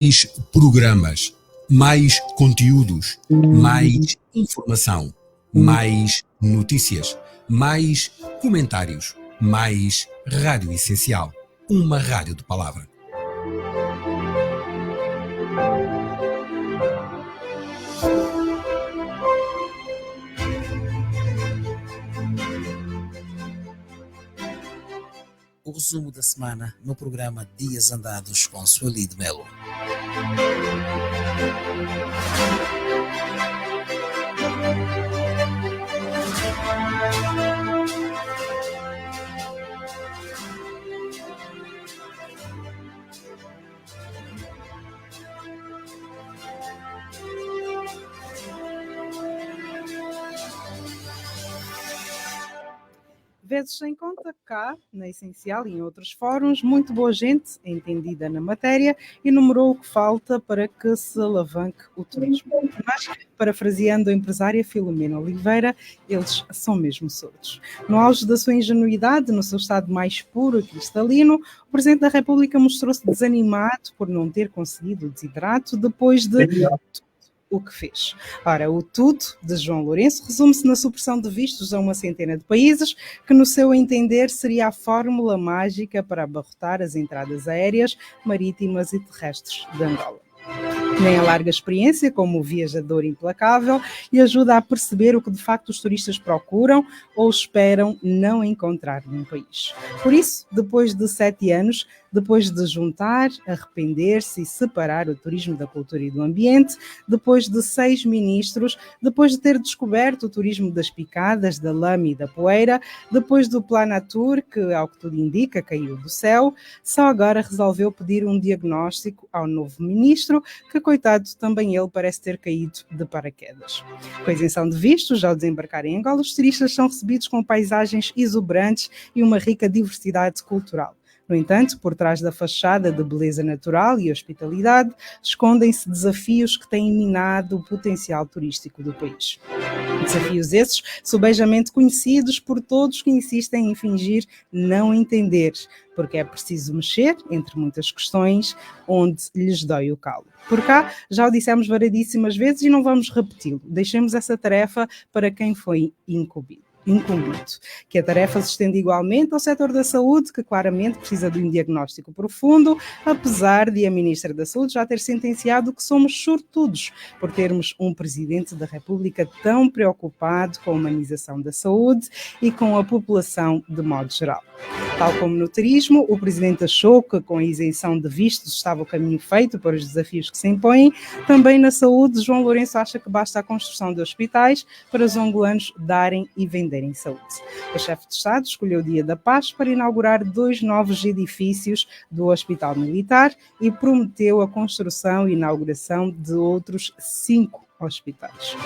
Mais programas, mais conteúdos, mais informação, mais notícias, mais comentários, mais Rádio Essencial. Uma rádio de palavra. O resumo da semana no programa Dias Andados com Sueli de Melo. Vezes sem conta, cá, na Essencial e em outros fóruns, muito boa gente, entendida na matéria, enumerou o que falta para que se alavanque o turismo. Mas, parafraseando a empresária Filomena Oliveira, eles são mesmo surdos. No auge da sua ingenuidade, no seu estado mais puro e cristalino, o Presidente da República mostrou-se desanimado por não ter conseguido o desidrato depois de o que fez. Ora, o tudo de João Lourenço resume-se na supressão de vistos a uma centena de países, que no seu entender seria a fórmula mágica para abarrotar as entradas aéreas, marítimas e terrestres de Angola. Nem a larga experiência como viajador implacável e ajuda a perceber o que de facto os turistas procuram ou esperam não encontrar num país. Por isso, depois de 7 anos, depois de juntar, arrepender-se e separar o turismo da cultura e do ambiente, depois de 6 ministros, depois de ter descoberto o turismo das picadas, da lama e da poeira, depois do Planatur, que, ao que tudo indica, caiu do céu, só agora resolveu pedir um diagnóstico ao novo ministro, que, coitado, também ele parece ter caído de paraquedas. Com a isenção de vistos, ao desembarcar em Angola, os turistas são recebidos com paisagens exuberantes e uma rica diversidade cultural. No entanto, por trás da fachada de beleza natural e hospitalidade, escondem-se desafios que têm minado o potencial turístico do país. Desafios esses, subejamente conhecidos por todos que insistem em fingir não entender, porque é preciso mexer, entre muitas questões, onde lhes dói o calo. Por cá, já o dissemos variedíssimas vezes e não vamos repeti-lo. Deixemos essa tarefa para quem foi incumbido. Que a tarefa se estende igualmente ao setor da saúde, que claramente precisa de um diagnóstico profundo, apesar de a Ministra da Saúde já ter sentenciado que somos sortudos por termos um Presidente da República tão preocupado com a humanização da saúde e com a população de modo geral. Tal como no turismo, o Presidente achou que com a isenção de vistos estava o caminho feito para os desafios que se impõem, também na saúde, João Lourenço acha que basta a construção de hospitais para os angolanos darem e venderem saúde. O chefe de Estado escolheu o Dia da Paz para inaugurar 2 novos edifícios do Hospital Militar e prometeu a construção e inauguração de outros 5 hospitais.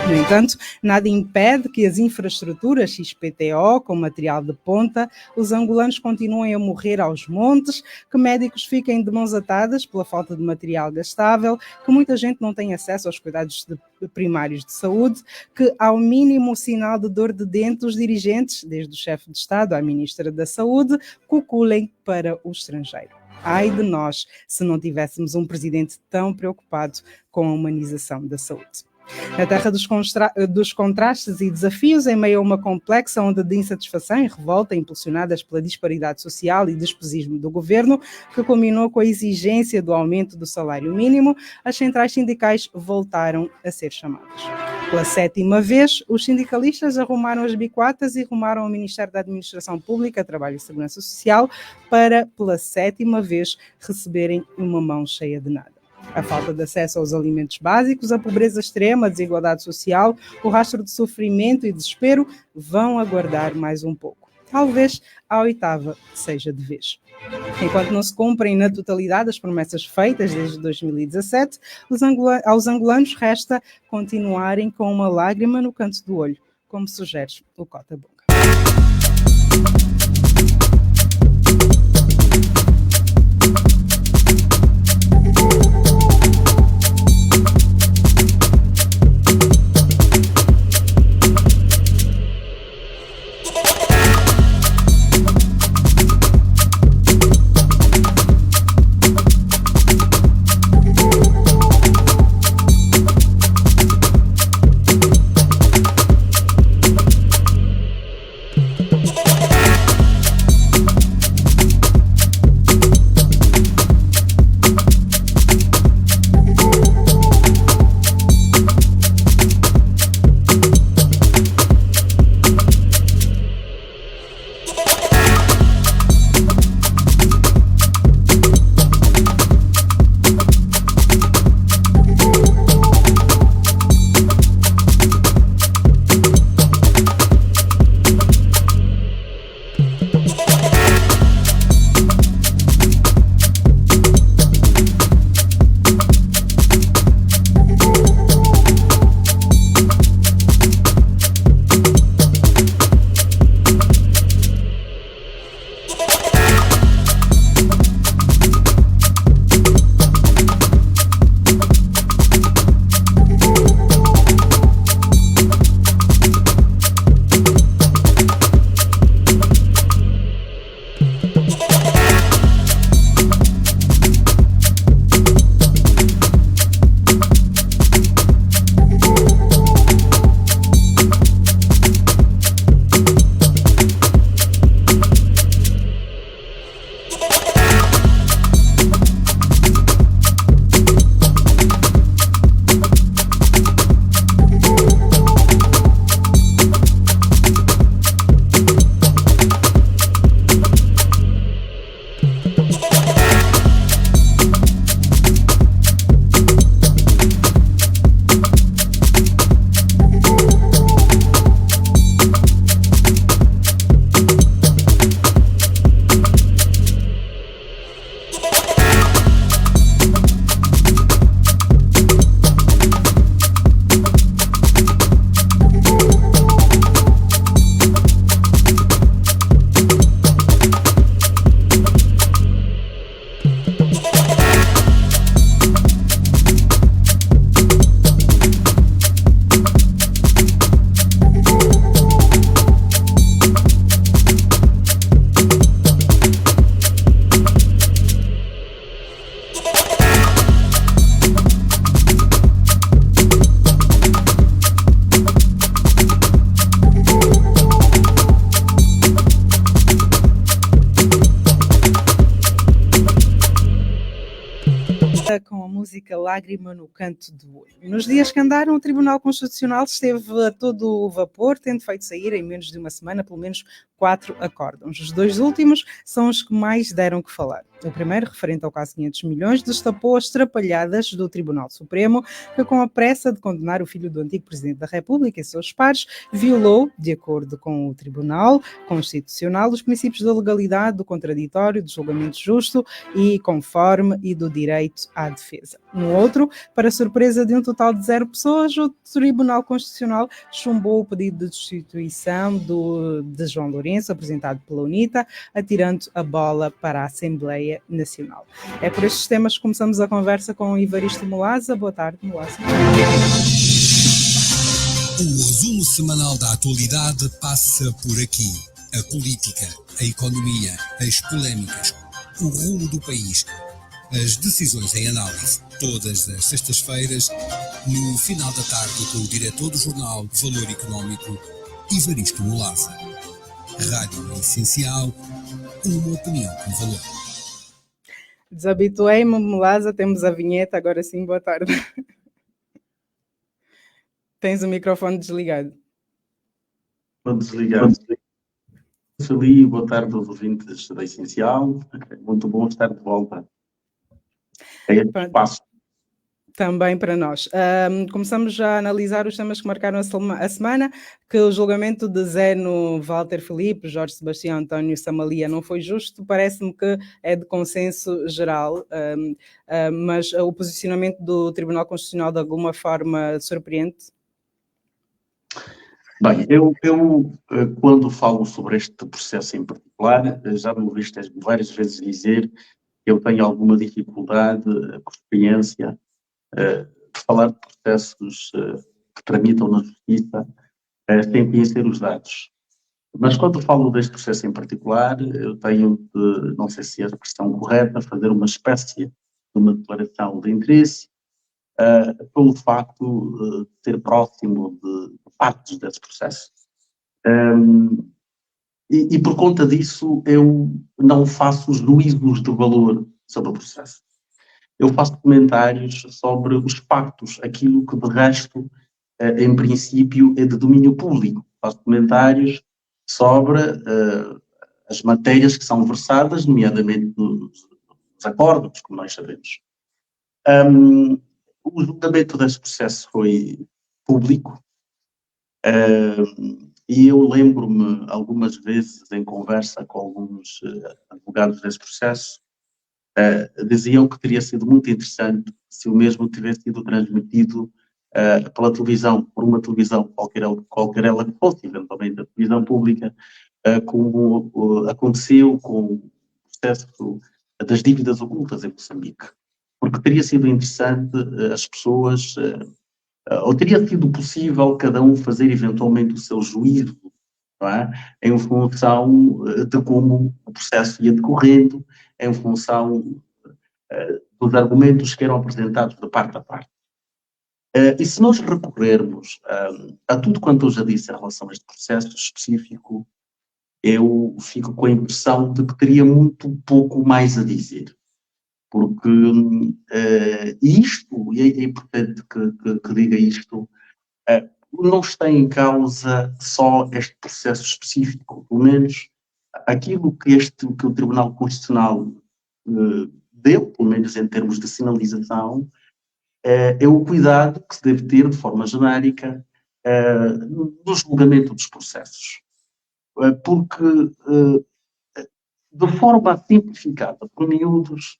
No entanto, nada impede que as infraestruturas XPTO, com material de ponta, os angolanos continuem a morrer aos montes, que médicos fiquem de mãos atadas pela falta de material gastável, que muita gente não tem acesso aos cuidados primários de saúde, que ao mínimo sinal de dor de dente os dirigentes, desde o chefe de Estado à Ministra da Saúde, cuculem para o estrangeiro. Ai de nós, se não tivéssemos um presidente tão preocupado com a humanização da saúde. Na terra dos contrastes e desafios, em meio a uma complexa onda de insatisfação e revolta impulsionadas pela disparidade social e despesismo do governo, que culminou com a exigência do aumento do salário mínimo, as centrais sindicais voltaram a ser chamadas. Pela 7ª vez, os sindicalistas arrumaram as biquatas e rumaram ao Ministério da Administração Pública, Trabalho e Segurança Social para, pela 7ª vez, receberem uma mão cheia de nada. A falta de acesso aos alimentos básicos, a pobreza extrema, a desigualdade social, o rastro de sofrimento e desespero vão aguardar mais um pouco. Talvez a 8ª seja de vez. Enquanto não se cumprem na totalidade as promessas feitas desde 2017, aos angolanos resta continuarem com uma lágrima no canto do olho, como sugere o Cota Bunga. com a música Lágrima no Canto do Olho. Nos dias que andaram, o Tribunal Constitucional esteve a todo o vapor, tendo feito sair em menos de uma semana pelo menos 4 acórdãos. Os 2 últimos são os que mais deram que falar. O primeiro, referente ao caso 500 milhões, destapou as trapalhadas do Tribunal Supremo, que com a pressa de condenar o filho do antigo Presidente da República e seus pares, violou, de acordo com o Tribunal Constitucional, os princípios da legalidade, do contraditório, do julgamento justo e conforme e do direito à defesa. No outro, para surpresa de um total de 0 pessoas, o Tribunal Constitucional chumbou o pedido de destituição de João Lourenço, apresentado pela UNITA, atirando a bola para a Assembleia Nacional. É por estes temas que começamos a conversa com o Evaristo Molaza. Boa tarde, Molaza. O resumo semanal da atualidade passa por aqui. A política, a economia, as polémicas, o rumo do país, as decisões em análise. Todas as sextas-feiras, no final da tarde, com o diretor do jornal Valor Económico, Evaristo Molaza. Rádio Essencial, uma opinião com valor. Desabituei-me, Molaza, temos a vinheta, agora sim, boa tarde. Tens o microfone desligado. Vou desligar. Feliz, boa tarde aos ouvintes da Essencial. Muito bom estar de volta a este espaço. Também para nós. Começamos já a analisar os temas que marcaram a semana, que o julgamento de Zeno, Walter Filipe, Jorge Sebastião, António Samalia não foi justo, parece-me que é de consenso geral, mas o posicionamento do Tribunal Constitucional de alguma forma surpreende? Bem, eu quando falo sobre este processo em particular, já me ouviste várias vezes dizer que eu tenho alguma dificuldade, por experiência, de falar de processos que tramitam na justiça sem conhecer os dados. Mas quando falo deste processo em particular, eu tenho de, não sei se é a expressão correta, fazer uma espécie de uma declaração de interesse pelo facto de ser próximo de partes desse processo. E por conta disso eu não faço juízos de valor sobre o processo. Eu faço comentários sobre os factos, aquilo que de resto, em princípio, é de domínio público. Faço comentários sobre as matérias que são versadas, nomeadamente nos acordos, como nós sabemos. O julgamento desse processo foi público e eu lembro-me algumas vezes em conversa com alguns advogados desse processo, diziam que teria sido muito interessante se o mesmo tivesse sido transmitido pela televisão, por uma televisão qualquer ela que fosse, eventualmente a televisão pública, como aconteceu com o processo das dívidas ocultas em Moçambique. Porque teria sido interessante as pessoas, ou teria sido possível cada um fazer eventualmente o seu juízo, não é? Em função de como o processo ia decorrendo, em função dos argumentos que eram apresentados de parte a parte. E se nós recorrermos a tudo quanto eu já disse em relação a este processo específico, eu fico com a impressão de que teria muito pouco mais a dizer. Porque isto, e é importante que diga isto, não está em causa só este processo específico, pelo menos aquilo que o Tribunal Constitucional deu, pelo menos em termos de sinalização, é o cuidado que se deve ter de forma genérica no julgamento dos processos. Porque, de forma simplificada, por miúdos,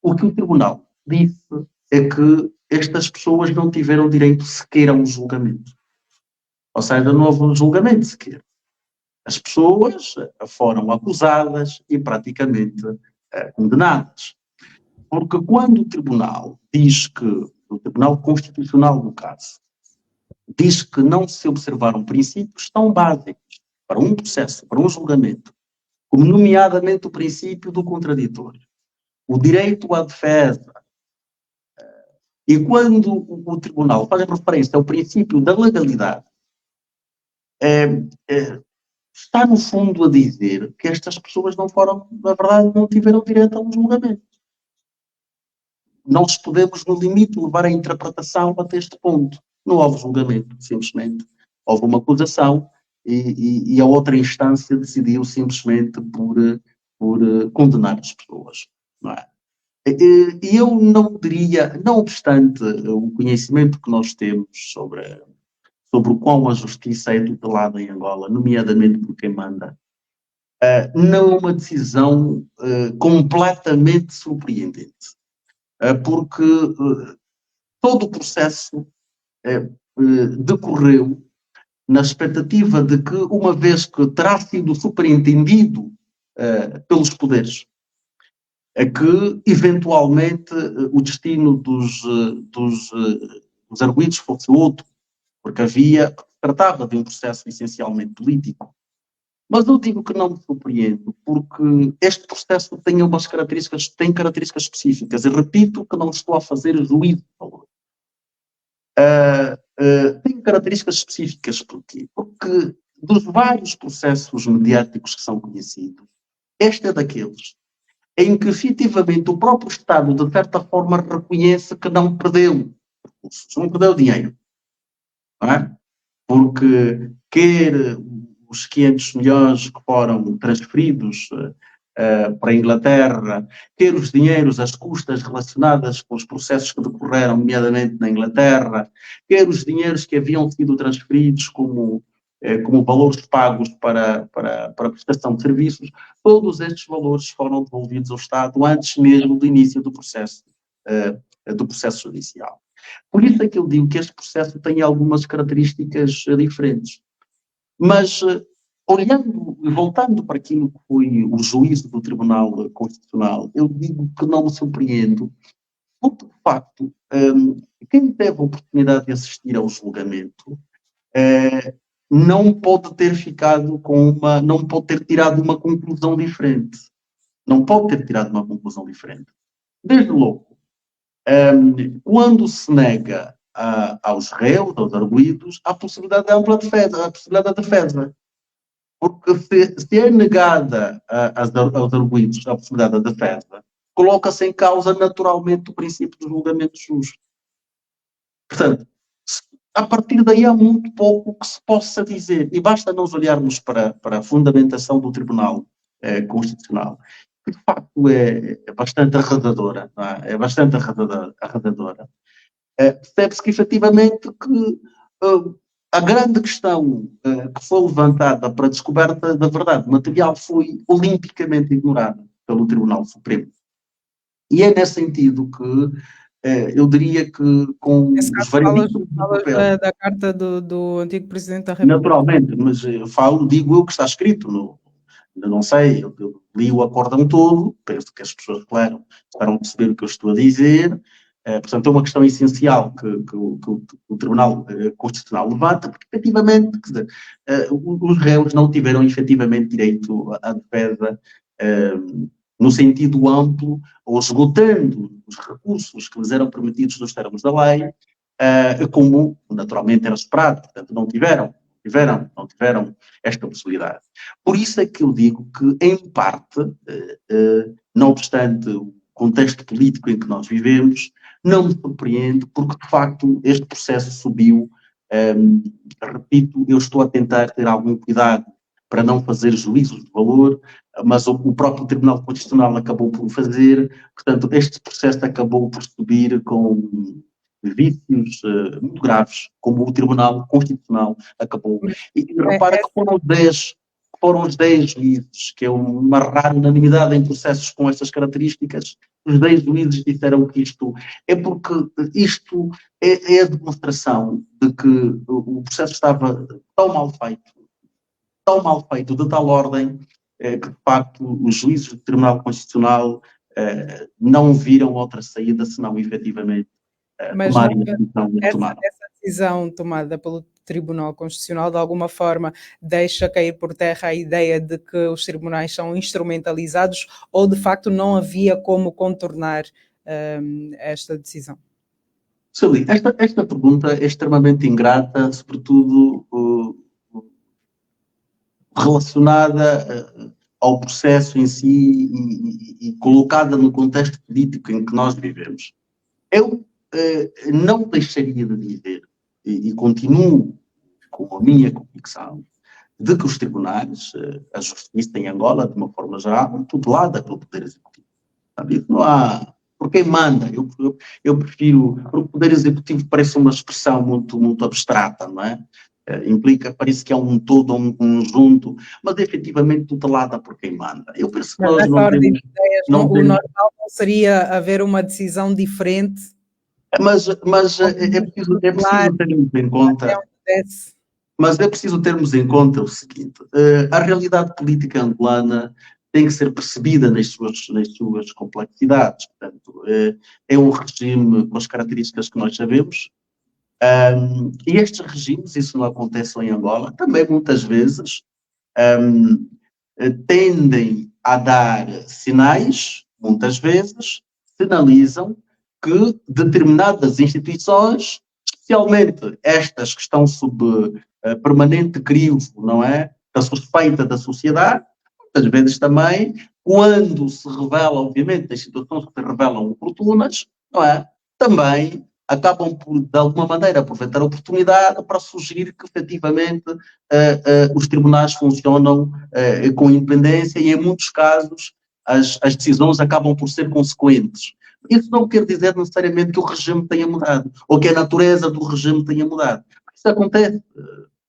o que o Tribunal disse é que estas pessoas não tiveram direito sequer a um julgamento. Ou seja, não houve um julgamento sequer. As pessoas foram acusadas e praticamente condenadas. Porque quando o Tribunal diz que, o Tribunal Constitucional, no caso, diz que não se observaram princípios tão básicos para um processo, para um julgamento, como nomeadamente o princípio do contraditório, o direito à defesa, e quando o Tribunal faz referência ao princípio da legalidade, está no fundo a dizer que estas pessoas não foram, na verdade, não tiveram direito a um julgamento. nós podemos, no limite, levar a interpretação até este ponto. Não houve julgamento, simplesmente. Houve uma acusação e a outra instância decidiu simplesmente por condenar as pessoas. Não é? E eu não diria, não obstante o conhecimento que nós temos sobre o quão a justiça é tutelada em Angola, nomeadamente por quem manda, não é uma decisão completamente surpreendente. Porque todo o processo decorreu na expectativa de que, uma vez que terá sido superentendido pelos poderes, é que, eventualmente, o destino dos arguidos fosse outro, porque tratava de um processo essencialmente político. Mas eu digo que não me surpreendo, porque este processo tem características específicas. Eu repito que não estou a fazer juízo de valor. Tem características específicas. Porquê? Porque dos vários processos mediáticos que são conhecidos, este é daqueles em que, efetivamente, o próprio Estado, de certa forma, reconhece que não perdeu recursos, não perdeu dinheiro. Não é? Porque quer os 500 milhões que foram transferidos para a Inglaterra, quer os dinheiros, as custas relacionadas com os processos que decorreram, nomeadamente na Inglaterra, quer os dinheiros que haviam sido transferidos como valores pagos para a prestação de serviços, todos estes valores foram devolvidos ao Estado antes mesmo do início do processo judicial. Por isso é que eu digo que este processo tem algumas características diferentes. Mas, olhando e voltando para aquilo que foi o juízo do Tribunal Constitucional, eu digo que não me surpreendo, porque, de facto, quem teve a oportunidade de assistir ao julgamento não pode ter não pode ter tirado uma conclusão diferente. Não pode ter tirado uma conclusão diferente. Desde logo, quando se nega aos réus, aos arguidos, a possibilidade de ampla defesa, a possibilidade da defesa. Porque se é negada aos arguidos a possibilidade da defesa, coloca-se em causa naturalmente o princípio do julgamento justo. Portanto, a partir daí há muito pouco que se possa dizer, e basta nós olharmos para a fundamentação do Tribunal Constitucional, que de facto é bastante arrasadora, não é? É bastante arrasadora. Percebe-se que, efetivamente, que a grande questão que foi levantada para a descoberta da verdade material foi olimpicamente ignorada pelo Tribunal Supremo. E é nesse sentido que eu diria que com os veredictos da carta do antigo Presidente da República. Naturalmente, mas digo eu que está escrito não sei, eu li o acórdão todo, penso que as pessoas que leram esperam perceber o que eu estou a dizer. Portanto, é uma questão essencial que o Tribunal Constitucional levanta, porque, efetivamente, os réus não tiveram, efetivamente, direito à defesa no sentido amplo, ou esgotando os recursos que lhes eram permitidos nos termos da lei, como, naturalmente, era esperado. Portanto, não tiveram esta possibilidade. Por isso é que eu digo que, em parte, não obstante o contexto político em que nós vivemos, não me surpreende, porque, de facto, este processo subiu. Repito, eu estou a tentar ter algum cuidado para não fazer juízos de valor, mas o próprio Tribunal Constitucional acabou por fazer. Portanto, este processo acabou por subir com vícios muito graves, como o Tribunal Constitucional acabou. E repara que foram os 10 juízes, que é uma rara unanimidade em processos com estas características. Os 10 juízes disseram que isto é porque isto é a demonstração de que o processo estava tão mal feito, de tal ordem, que de facto os juízes do Tribunal Constitucional não viram outra saída senão efetivamente tomarem a decisão tomada. Essa decisão tomada pelo Tribunal Constitucional de alguma forma deixa cair por terra a ideia de que os tribunais são instrumentalizados, ou de facto não havia como contornar esta decisão? Sueli, esta pergunta é extremamente ingrata, sobretudo relacionada ao processo em si e colocada no contexto político em que nós vivemos. Eu não deixaria de dizer, e continuo com a minha convicção, de que os tribunais, a justiça em Angola, de uma forma geral, é tutelada pelo Poder Executivo. Sabe? Isso não há... Por quem manda? Eu prefiro... O Poder Executivo parece uma expressão muito abstrata, não é? Implica, parece que é um todo, um conjunto, mas efetivamente tutelada por quem manda. Eu penso que nós não temos... O normal não seria haver uma decisão diferente? Mas é preciso termos em conta... Mas é preciso termos em conta o seguinte, a realidade política angolana tem que ser percebida nas suas complexidades. Portanto, é um regime com as características que nós sabemos, e estes regimes, isso não acontece só em Angola, também muitas vezes tendem a dar sinais, muitas vezes sinalizam que determinadas instituições, especialmente estas que estão sob permanente crivo, não é, da suspeita da sociedade, muitas vezes também, quando se revela, obviamente, as situações que se revelam oportunas, não é, também acabam por, de alguma maneira, aproveitar a oportunidade para sugerir que, efetivamente, os tribunais funcionam com independência e, em muitos casos, as decisões acabam por ser consequentes. Isso não quer dizer necessariamente que o regime tenha mudado, ou que a natureza do regime tenha mudado. Isso acontece,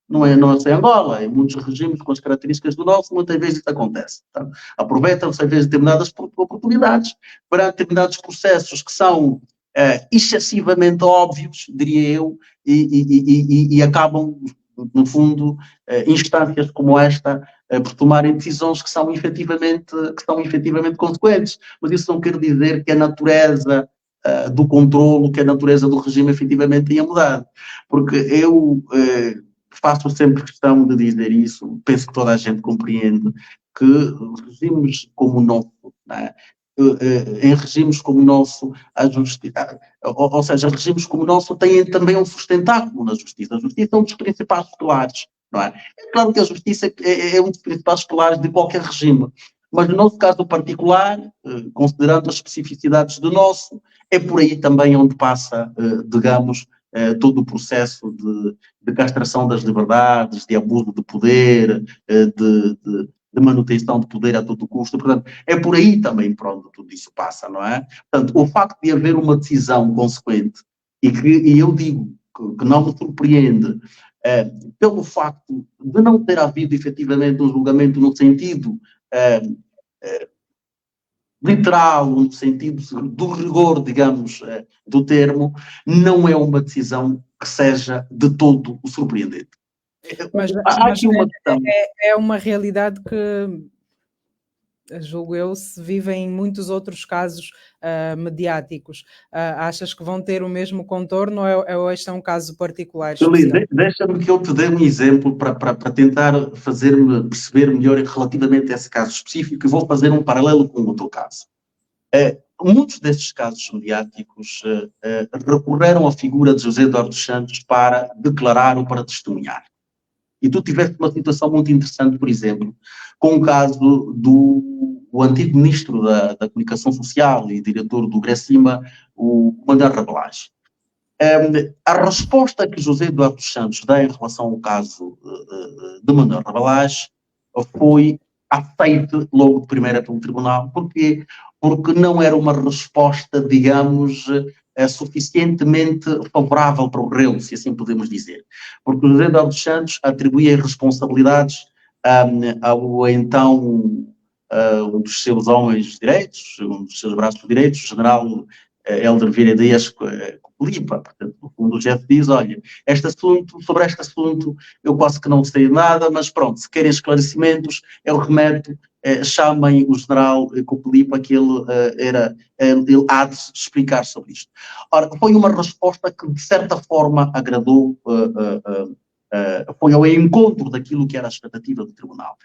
não é só em Angola, em muitos regimes com as características do nosso, muitas vezes isso acontece. Tá? Aproveitam-se, às vezes, determinadas oportunidades para determinados processos que são excessivamente óbvios, diria eu, e acabam, no fundo, instâncias como esta, por tomarem decisões que são efetivamente consequentes. Mas isso não quer dizer que a natureza do controlo, que a natureza do regime efetivamente tenha mudado. Porque eu faço sempre questão de dizer isso, penso que toda a gente compreende que regimes como o nosso, né, em regimes como o nosso, a justiça, ou seja, regimes como o nosso têm também um sustentáculo na justiça. A justiça é um dos principais pilares, não é? É claro que a justiça é um dos principais pilares de qualquer regime, mas no nosso caso particular, considerando as especificidades do nosso, é por aí também onde passa, digamos, todo o processo de castração das liberdades, de abuso de poder, de manutenção de poder a todo custo. Portanto, é por aí também por onde tudo isso passa, não é? Portanto, o facto de haver uma decisão consequente, e eu digo que não me surpreende, pelo facto de não ter havido efetivamente um julgamento no sentido literal, no sentido do rigor, digamos, do termo, não é uma decisão que seja de todo surpreendente. Mas é uma realidade que, julgo eu, se vive em muitos outros casos mediáticos. Achas que vão ter o mesmo contorno ou este é um caso particular? Deixa-me que eu te dê um exemplo para tentar fazer-me perceber melhor relativamente a esse caso específico, e vou fazer um paralelo com o teu caso. Muitos desses casos mediáticos recorreram à figura de José Eduardo dos Santos para declarar ou para testemunhar. E tu tiveste uma situação muito interessante, por exemplo, com o caso do antigo ministro da Comunicação Social e diretor do GRECIMA, o Manuel Rabelais. A resposta que José Eduardo dos Santos dá em relação ao caso de Manuel Rabelais foi aceite logo de primeira pelo tribunal. Porquê? Porque não era uma resposta, digamos, suficientemente favorável para o réu, se assim podemos dizer. Porque José Eduardo dos Santos atribuía responsabilidades ao então um dos seus homens direitos, um dos seus braços direitos, o general Hélder Vieira Dias Copelipa. Portanto, no fundo, o chefe diz, olha, sobre este assunto eu quase que não sei nada, mas pronto, se querem esclarecimentos, eu remeto, chamem o general Copelipa, que ele há de explicar sobre isto. Ora, foi uma resposta que de certa forma agradou, foi ao encontro daquilo que era a expectativa do tribunal.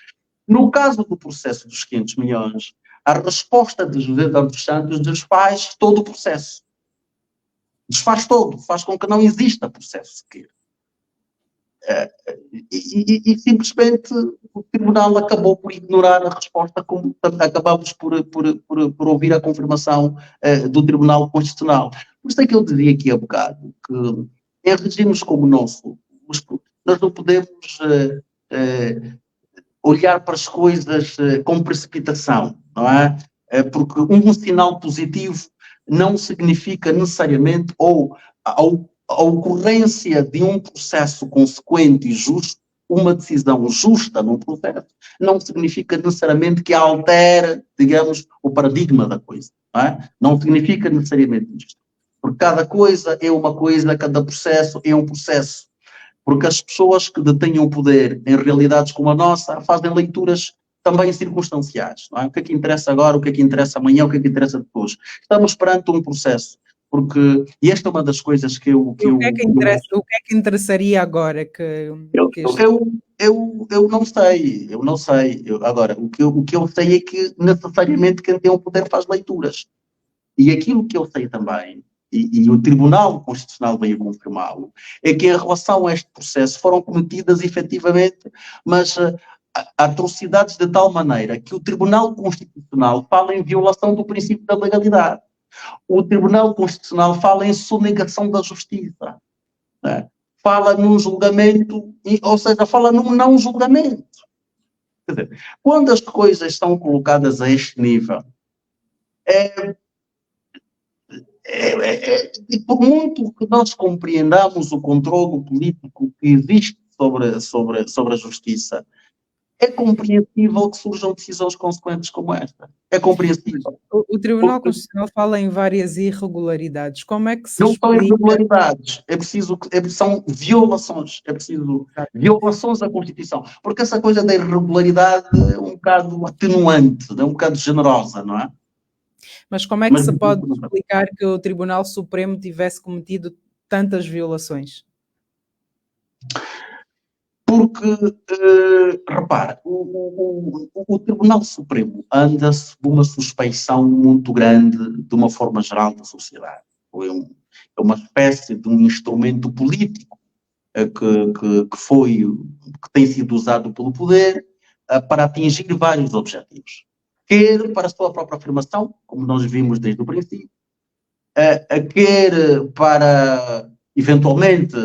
No caso do processo dos 500 milhões, a resposta de José Eduardo dos Santos desfaz todo o processo. Desfaz todo, faz com que não exista processo sequer. E simplesmente o Tribunal acabou por ignorar a resposta, como acabamos por ouvir a confirmação do Tribunal Constitucional. Por isso é que eu dizia aqui há bocado que em regimes como o nosso, nós não podemos olhar para as coisas com precipitação, não é? Porque um sinal positivo não significa necessariamente, ou a ocorrência de um processo consequente e justo, uma decisão justa num processo, não significa necessariamente que altere, digamos, o paradigma da coisa. Não é? Não significa necessariamente isto. Porque cada coisa é uma coisa, cada processo é um processo. Porque as pessoas que detêm o poder em realidades como a nossa fazem leituras também circunstanciais. Não é? O que é que interessa agora, o que é que interessa amanhã, o que é que interessa depois. Estamos perante um processo. E esta é uma das coisas que eu... O que é que interessaria agora? Eu não sei. Agora, o que eu sei é que necessariamente quem tem o poder faz leituras. E aquilo que eu sei também, e o Tribunal Constitucional veio confirmá-lo, é que em relação a este processo foram cometidas efetivamente, mas atrocidades de tal maneira que o Tribunal Constitucional fala em violação do princípio da legalidade. O Tribunal Constitucional fala em sonegação da justiça. Né? Fala num julgamento, ou seja, fala num não julgamento. Quer dizer, quando as coisas estão colocadas a este nível, e por muito que nós compreendamos o controle político que existe sobre a justiça, é compreensível que surjam decisões consequentes como esta. É compreensível. O Tribunal Constitucional fala em várias irregularidades. Como é que se não explica? São irregularidades, são violações. É preciso violações da Constituição. Porque essa coisa da irregularidade é um bocado atenuante, é um bocado generosa, não é? Mas como é que se pode explicar que o Tribunal Supremo tivesse cometido tantas violações? Porque, repare, o Tribunal Supremo anda sob uma suspeição muito grande de uma forma geral da sociedade. É uma espécie de um instrumento político que tem sido usado pelo poder para atingir vários objetivos. Quer para a sua própria afirmação, como nós vimos desde o princípio, quer para, eventualmente,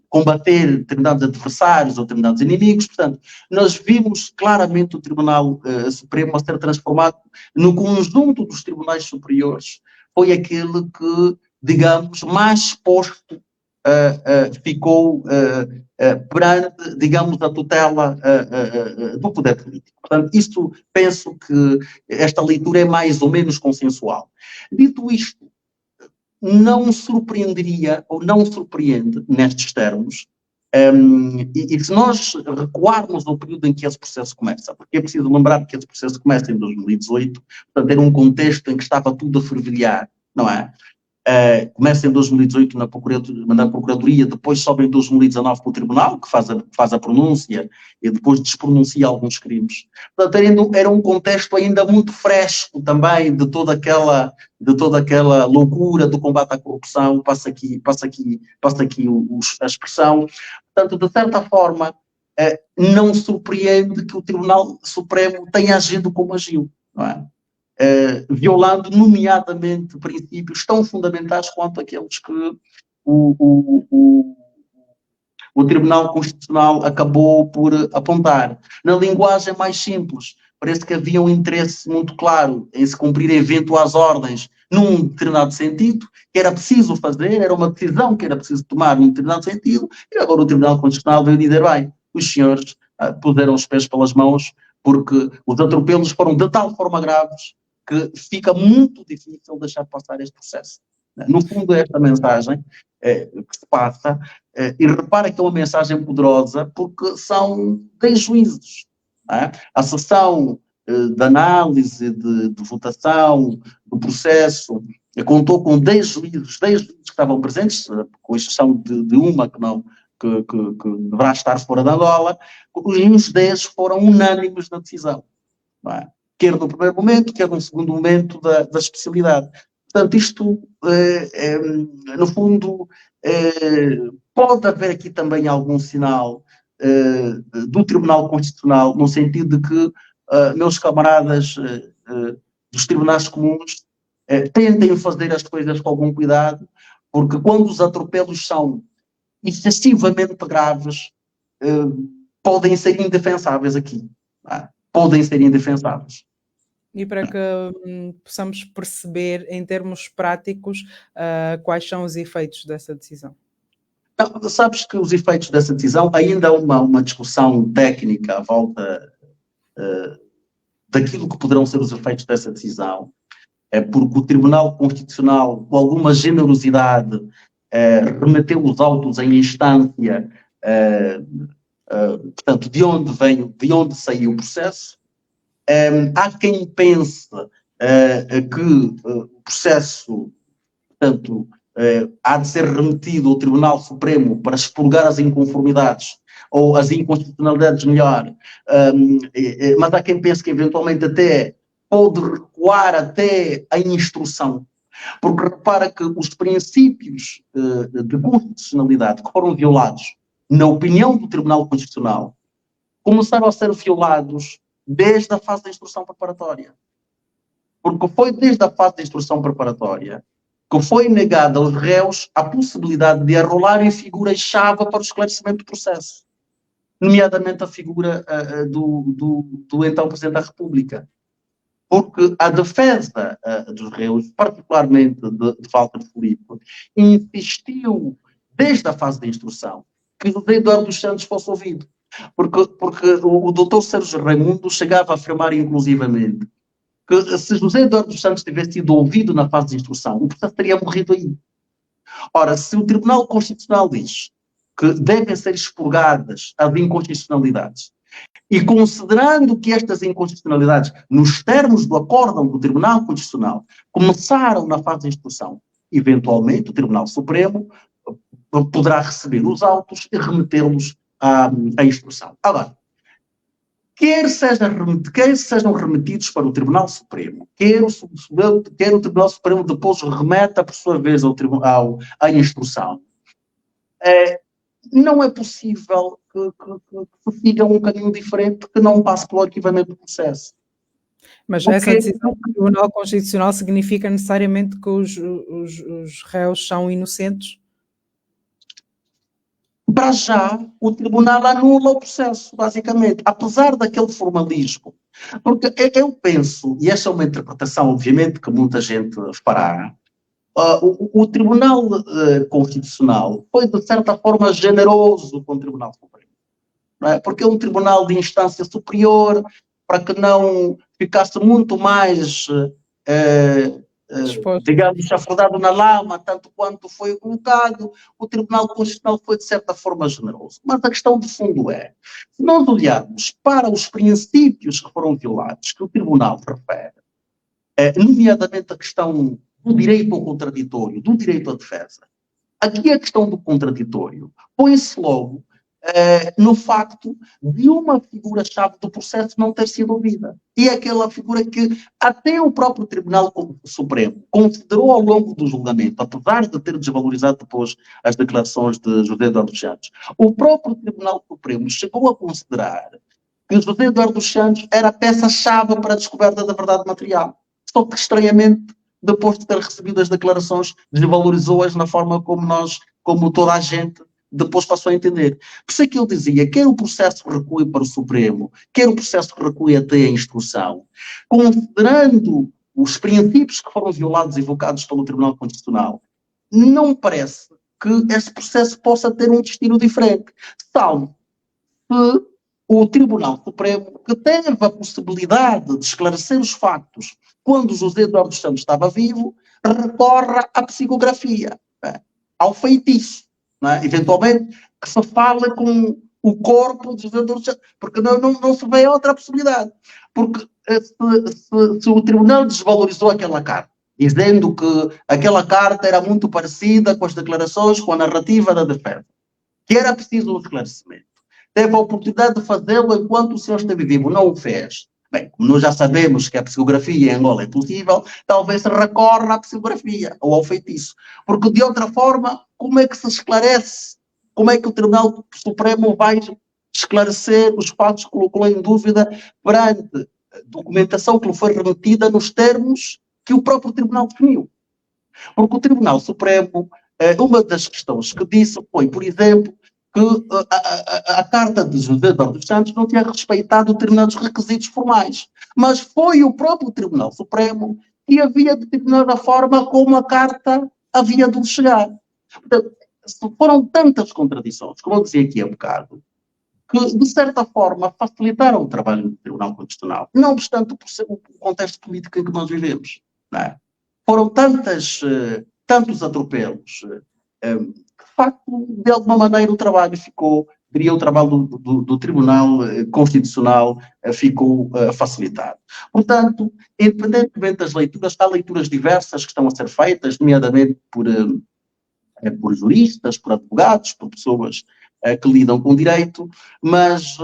combater determinados adversários ou determinados inimigos. Portanto, nós vimos claramente o Tribunal Supremo a ser transformado no conjunto dos tribunais superiores. Foi aquele que, digamos, mais exposto ficou perante, digamos, a tutela do poder político. Portanto, isto, penso que esta leitura é mais ou menos consensual. Dito isto, não surpreenderia, ou não surpreende, nestes termos, e se nós recuarmos ao período em que esse processo começa, porque é preciso lembrar que esse processo começa em 2018, portanto era um contexto em que estava tudo a fervilhar, não é? Começa em 2018 na Procuradoria, depois sobe em 2019 para o Tribunal, que faz a pronúncia e depois despronuncia alguns crimes. Portanto, era um contexto ainda muito fresco também de toda aquela loucura do combate à corrupção, passa aqui a expressão. Portanto, de certa forma, não surpreende que o Tribunal Supremo tenha agido como agiu, não é? Violando nomeadamente princípios tão fundamentais quanto aqueles que o Tribunal Constitucional acabou por apontar. Na linguagem mais simples, parece que havia um interesse muito claro em se cumprir eventuais ordens num determinado sentido, que era preciso fazer, era uma decisão que era preciso tomar num determinado sentido, e agora o Tribunal Constitucional veio dizer, bem, os senhores puseram os pés pelas mãos, porque os atropelos foram de tal forma graves que fica muito difícil deixar passar este processo. No fundo, é esta mensagem que se passa, e repara que é uma mensagem poderosa, porque são 10 juízos. É? A sessão de análise, de votação, do processo, contou com 10 juízes que estavam presentes, com exceção de uma que deverá estar fora da Angola, e os 10 foram unânimes na decisão. Não é? Quer no primeiro momento, quer no segundo momento da especialidade. Portanto, isto, no fundo, pode haver aqui também algum sinal do Tribunal Constitucional, no sentido de que meus camaradas dos tribunais comuns tentem fazer as coisas com algum cuidado, porque quando os atropelos são excessivamente graves, podem ser indefensáveis aqui. Podem ser indefensáveis. E para que possamos perceber, em termos práticos, quais são os efeitos dessa decisão? Não, sabes que os efeitos dessa decisão, ainda há uma discussão técnica à volta daquilo que poderão ser os efeitos dessa decisão, porque o Tribunal Constitucional, com alguma generosidade, remeteu os autos em instância, portanto, de onde saiu o processo. Há quem pense que o processo, portanto, há de ser remetido ao Tribunal Supremo para expurgar as inconformidades, ou as inconstitucionalidades melhor, mas há quem pense que eventualmente até pode recuar até a instrução, porque repara que os princípios de constitucionalidade que foram violados, na opinião do Tribunal Constitucional, começaram a ser violados desde a fase da instrução preparatória. Porque foi desde a fase da instrução preparatória que foi negada aos réus a possibilidade de arrolarem figuras-chave para o esclarecimento do processo, nomeadamente a figura do então Presidente da República. Porque a defesa dos réus, particularmente de Walter Filipe, insistiu desde a fase da instrução que José Eduardo dos Santos fosse ouvido. Porque o doutor Sérgio Raimundo chegava a afirmar inclusivamente que se José Eduardo dos Santos tivesse sido ouvido na fase de instrução, o processo teria morrido aí. Ora, se o Tribunal Constitucional diz que devem ser expurgadas as inconstitucionalidades, e considerando que estas inconstitucionalidades, nos termos do acórdão do Tribunal Constitucional, começaram na fase de instrução, eventualmente o Tribunal Supremo poderá receber os autos e remetê-los à instrução. Agora, quer sejam remetidos para o Tribunal Supremo, quer o Tribunal Supremo depois remeta, por sua vez, à instrução, não é possível que se siga um caminho diferente que não passe pelo arquivamento do processo. Mas essa decisão do Tribunal Constitucional significa necessariamente que os réus são inocentes? Para já, o Tribunal anula o processo, basicamente, apesar daquele formalismo. Porque eu penso, e esta é uma interpretação, obviamente, que muita gente fará, o Tribunal Constitucional foi, de certa forma, generoso com o Tribunal Supremo. Não é? Porque é um tribunal de instância superior, para que não ficasse muito mais, digamos, chafurdado na lama, tanto quanto foi colocado, o Tribunal Constitucional foi, de certa forma, generoso. Mas a questão de fundo é, se nós olharmos para os princípios que foram violados, que o Tribunal refere, nomeadamente a questão do direito ao contraditório, do direito à defesa, aqui a questão do contraditório põe-se logo no facto de uma figura-chave do processo não ter sido ouvida. E é aquela figura que até o próprio Tribunal Supremo considerou ao longo do julgamento, apesar de ter desvalorizado depois as declarações de José Eduardo dos Santos, o próprio Tribunal Supremo chegou a considerar que José Eduardo dos Santos era a peça-chave para a descoberta da verdade material. Só que, estranhamente, depois de ter recebido as declarações, desvalorizou-as na forma como toda a gente depois passou a entender. Por isso é que eu dizia, quer o processo recue para o Supremo, quer o processo recue até a instrução, considerando os princípios que foram violados e invocados pelo Tribunal Constitucional, não parece que esse processo possa ter um destino diferente. Salvo se o Tribunal Supremo, que teve a possibilidade de esclarecer os factos quando José Eduardo dos Santos estava vivo, recorra à psicografia, ao feitiço, eventualmente que se fala com o corpo de José Eduardo dos Santos, porque não se vê outra possibilidade. Porque se o Tribunal desvalorizou aquela carta, dizendo que aquela carta era muito parecida com as declarações, com a narrativa da defesa, que era preciso um esclarecimento, teve a oportunidade de fazê-lo enquanto o senhor esteve vivo, não o fez. Bem, como nós já sabemos que a psicografia em Angola é possível, talvez se recorra à psicografia ou ao feitiço. Porque, de outra forma, como é que se esclarece? Como é que o Tribunal Supremo vai esclarecer os fatos que colocou em dúvida perante a documentação que lhe foi remetida nos termos que o próprio Tribunal definiu? Porque o Tribunal Supremo, uma das questões que disse foi, por exemplo, que a Carta de José Eduardo dos Santos não tinha respeitado determinados requisitos formais. Mas foi o próprio Tribunal Supremo que havia determinado a forma como a Carta havia de chegar. Portanto, foram tantas contradições, como eu dizia aqui há bocado, que, de certa forma, facilitaram o trabalho do Tribunal Constitucional, não obstante o contexto político em que nós vivemos. Não é? Foram tantos atropelos, que, de facto, de alguma maneira o trabalho ficou, diria, o trabalho do Tribunal Constitucional ficou facilitado. Portanto, independentemente das leituras, há leituras diversas que estão a ser feitas, nomeadamente por juristas, por advogados, por pessoas que lidam com direito, mas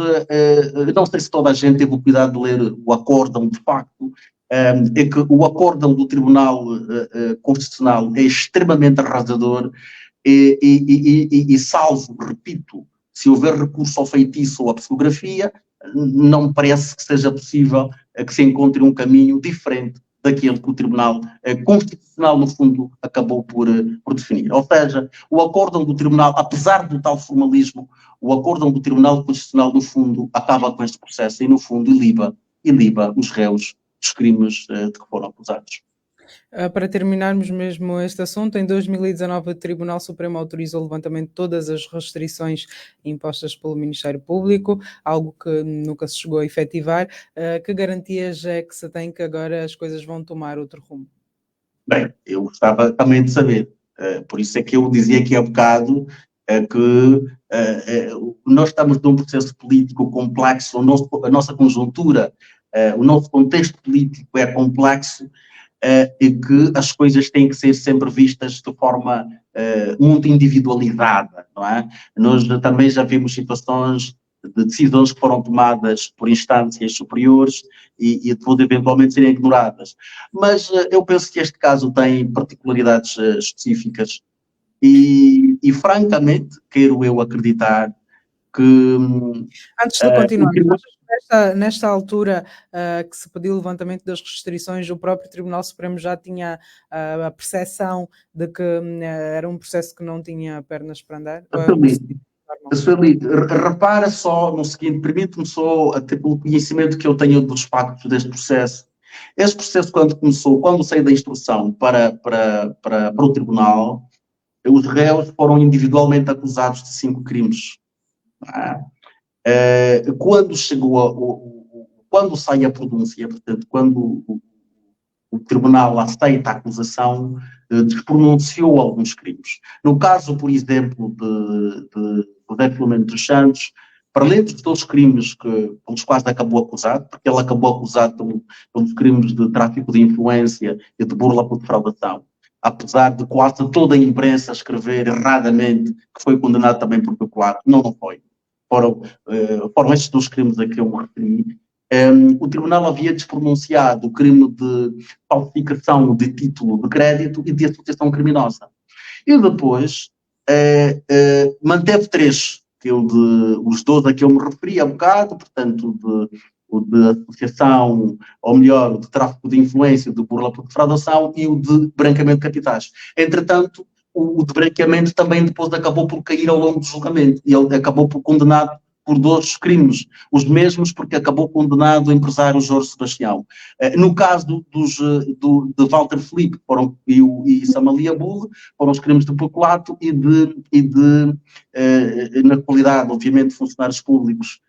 não sei se toda a gente teve o cuidado de ler o acórdão de facto. É que o acórdão do Tribunal Constitucional é extremamente arrasador e salvo, repito, se houver recurso ao feitiço ou à psicografia, não me parece que seja possível que se encontre um caminho diferente daquele que o Tribunal Constitucional, no fundo, acabou por definir. Ou seja, o acórdão do Tribunal, apesar do tal formalismo, o acórdão do Tribunal Constitucional, no fundo, acaba com este processo e, no fundo, iliba os réus dos crimes de que foram acusados. Para terminarmos mesmo este assunto, em 2019 o Tribunal Supremo autorizou o levantamento de todas as restrições impostas pelo Ministério Público, algo que nunca se chegou a efetivar. Que garantias é que se tem que agora as coisas vão tomar outro rumo? Bem, eu gostava também de saber. Por isso é que eu dizia aqui há bocado que nós estamos num processo político complexo, a nossa conjuntura, o nosso contexto político é complexo, e que as coisas têm que ser sempre vistas de forma muito individualizada, não é? Nós também já vimos situações de decisões que foram tomadas por instâncias superiores e depois eventualmente serem ignoradas. Mas eu penso que este caso tem particularidades específicas e francamente quero eu acreditar que... Antes de continuar, nesta altura que se pediu o levantamento das restrições, o próprio Tribunal Supremo já tinha a percepção de que era um processo que não tinha pernas para andar? Repara só no seguinte, permite-me só, até pelo conhecimento que eu tenho dos factos deste processo. Este processo, quando saiu da instrução para o Tribunal, os réus foram individualmente acusados de 5 crimes. Quando sai a pronúncia, portanto, quando o Tribunal aceita a acusação, despronunciou alguns crimes. No caso, por exemplo, de José Filomeno dos Santos, para além dos 2 crimes pelos quais acabou acusado, porque ele acabou acusado pelos crimes de tráfico de influência e de burla por defraudação, apesar de quase toda a imprensa escrever erradamente que foi condenado também por peculato, não foi. Foram estes 2 crimes a que eu me referi. O Tribunal havia despronunciado o crime de falsificação de título de crédito e de associação criminosa. E depois manteve 3, os 2 a que eu me referi há bocado, portanto, o de associação, ou melhor, o de tráfico de influência, de burla por defraudação e o de branqueamento de capitais. Entretanto, o de branqueamento também depois acabou por cair ao longo do julgamento e ele acabou por condenado por 2 crimes, os mesmos porque acabou condenado o empresário Jorge Sebastião. No caso de Walter Filipe e Samalia Bull, foram os crimes de peculato e na qualidade, obviamente, de funcionários públicos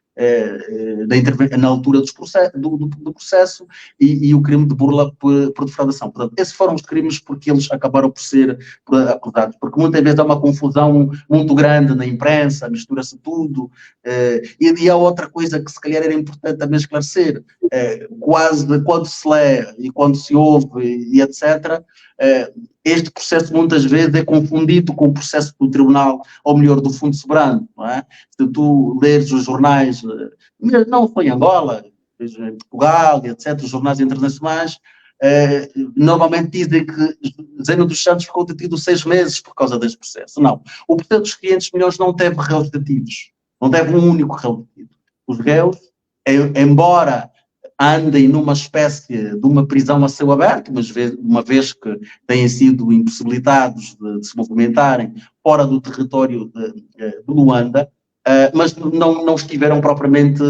na altura do processo e o crime de burla por defraudação. Portanto, esses foram os crimes porque eles acabaram por ser acusados, porque muitas vezes há uma confusão muito grande na imprensa, mistura-se tudo, e há outra coisa que se calhar era importante também esclarecer, quando se lê e quando se ouve e etc., este processo muitas vezes é confundido com o processo do Tribunal, ou melhor, do Fundo Soberano, não é? Se tu leres os jornais, não foi em Angola, em Portugal, etc., os jornais internacionais, normalmente dizem que Zeno dos Santos ficou detido 6 meses por causa deste processo. Não. O processo dos 500 milhões não teve réus detidos. Não teve um único réu detido. Os réus, embora andem numa espécie de uma prisão a céu aberto, mas uma vez que têm sido impossibilitados de se movimentarem fora do território de Luanda, mas não estiveram propriamente,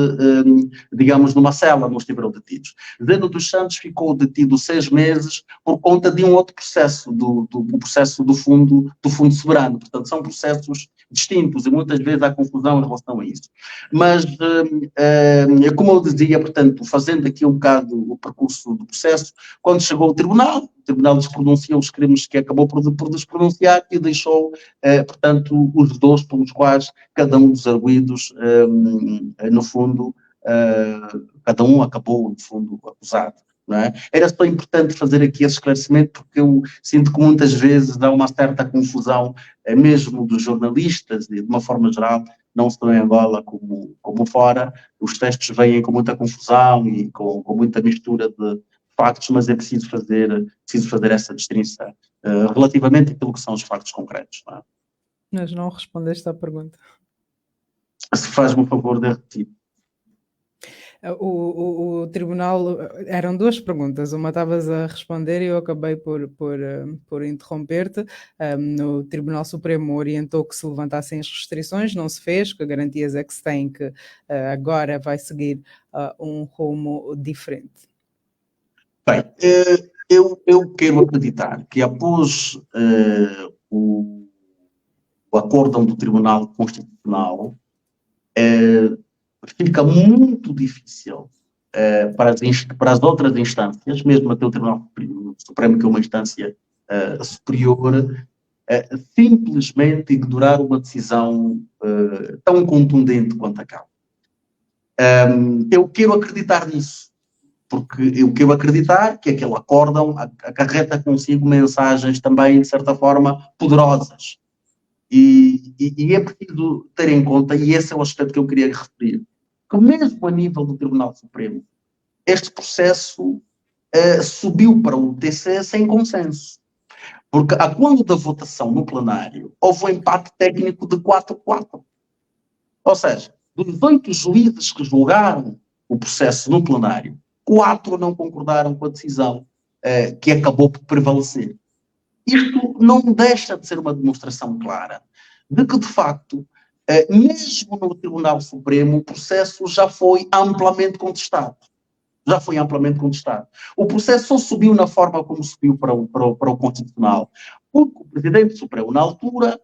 digamos, numa cela, não estiveram detidos. Zeno dos Santos ficou detido 6 meses por conta de um outro processo, do processo do fundo soberano. Portanto, são processos distintos e muitas vezes há confusão em relação a isso. Mas, como eu dizia, portanto, fazendo aqui um bocado o percurso do processo, quando chegou ao tribunal, o tribunal despronunciou os crimes que acabou por despronunciar e deixou, portanto, os dois pelos quais cada um dos arguidos, no fundo, cada um acabou, no fundo, acusado. Não é? Era só importante fazer aqui esse esclarecimento, porque eu sinto que muitas vezes há uma certa confusão, mesmo dos jornalistas, e de uma forma geral, não só em Angola como fora, os textos vêm com muita confusão e com muita mistura de factos, mas é preciso fazer essa distinção relativamente àquilo que são os factos concretos. Não é? Mas não respondeste à pergunta. Se faz-me o favor de repetir. O tribunal, eram 2 perguntas, uma estavas a responder e eu acabei por interromper-te. No Tribunal Supremo orientou que se levantassem as restrições, não se fez, que garantias é que se tem que agora vai seguir um rumo diferente? Bem, eu quero acreditar que após o acórdão do Tribunal Constitucional, fica muito difícil para as outras instâncias, mesmo até o Tribunal Supremo, que é uma instância superior, simplesmente ignorar uma decisão tão contundente quanto aquela. Eu quero acreditar nisso, porque eu quero acreditar que aquele acórdão acarreta consigo mensagens também, de certa forma, poderosas. E é preciso ter em conta, e esse é o aspecto que eu queria referir, que mesmo a nível do Tribunal Supremo, este processo subiu para o TC sem consenso. Porque, a quando da votação no plenário, houve um empate técnico de 4-4. Ou seja, dos 8 juízes que julgaram o processo no plenário, 4 não concordaram com a decisão que acabou por prevalecer. Isto não deixa de ser uma demonstração clara de que, de facto, mesmo no Tribunal Supremo, o processo já foi amplamente contestado. O processo só subiu na forma como subiu para o Constitucional, porque o Presidente Supremo, na altura,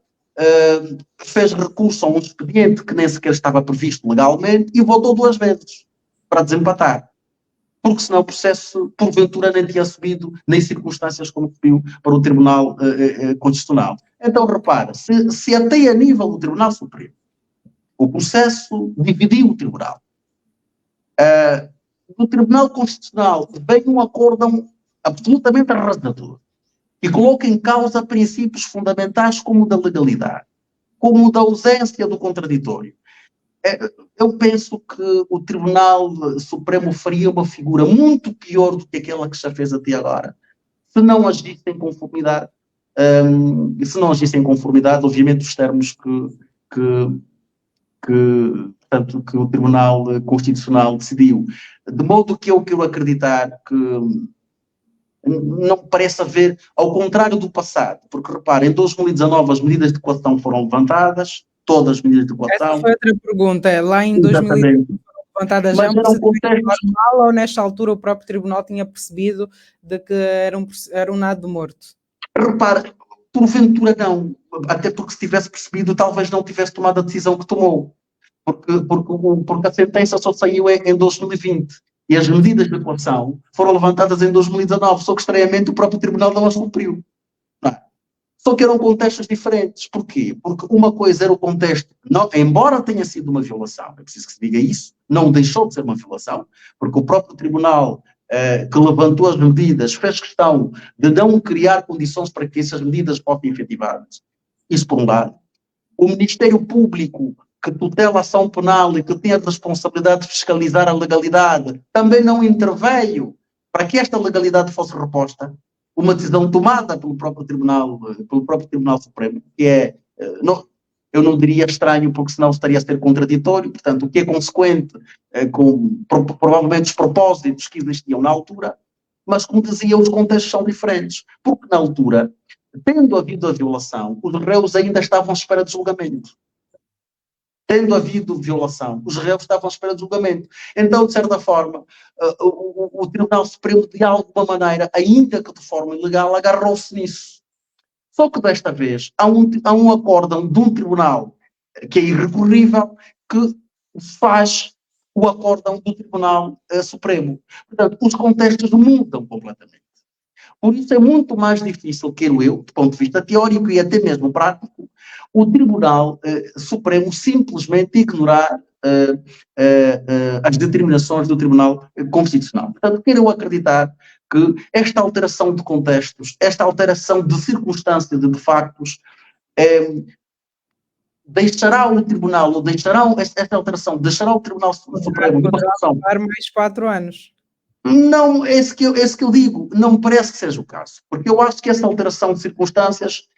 fez recurso a um expediente que nem sequer estava previsto legalmente e votou 2 vezes para desempatar. Porque senão o processo, porventura, nem tinha subido, nem circunstâncias como subiu para o Tribunal Constitucional. Então, repara, se até a nível do Tribunal Supremo o processo dividiu o Tribunal, no Tribunal Constitucional vem um acórdão absolutamente arrasador e coloca em causa princípios fundamentais como o da legalidade, como o da ausência do contraditório. Eu penso que o Tribunal Supremo faria uma figura muito pior do que aquela que já fez até agora, se não agisse em conformidade, obviamente, os termos portanto, que o Tribunal Constitucional decidiu. De modo que eu quero acreditar que não parece haver, ao contrário do passado, porque repara, em 2019 as medidas de coação foram levantadas, todas as medidas de coação. Essa foi outra pergunta, lá em 2019 foram levantadas já um procedimento normal ou nesta altura o próprio Tribunal tinha percebido de que era um nado morto? Repara, porventura não, até porque se tivesse percebido talvez não tivesse tomado a decisão que tomou, porque a sentença só saiu em 2020 e as medidas de coação foram levantadas em 2019, só que estranhamente o próprio Tribunal não as cumpriu. Só que eram contextos diferentes. Porquê? Porque uma coisa era o contexto, embora tenha sido uma violação, é preciso que se diga isso, não deixou de ser uma violação, porque o próprio Tribunal que levantou as medidas fez questão de não criar condições para que essas medidas possam ser efetivadas. Isso por um lado. O Ministério Público que tutela a ação penal e que tem a responsabilidade de fiscalizar a legalidade, também não interveio para que esta legalidade fosse reposta. Uma decisão tomada pelo próprio Tribunal Supremo, que é, eu não diria estranho, porque senão estaria a ser contraditório, portanto, o que é consequente com provavelmente os propósitos que existiam na altura, mas, como dizia, os contextos são diferentes, porque na altura, tendo havido a violação, os réus ainda estavam à espera de julgamento. Tendo havido violação, os réus estavam à espera de julgamento. Então, de certa forma, o Tribunal Supremo, de alguma maneira, ainda que de forma ilegal, agarrou-se nisso. Só que desta vez há um acórdão de um tribunal que é irrecorrível que faz o acórdão do Tribunal Supremo. Portanto, os contextos mudam completamente. Por isso é muito mais difícil, quero eu, do ponto de vista teórico e até mesmo prático, o Tribunal Supremo simplesmente ignorar as determinações do Tribunal Constitucional. Portanto, quero eu acreditar que esta alteração de contextos, esta alteração de circunstâncias e de factos, deixará o Tribunal, ou esta alteração, deixará o Tribunal Supremo de uma situação... mais 4 anos. Não, esse que eu digo, não me parece que seja o caso, porque eu acho que essa alteração de circunstâncias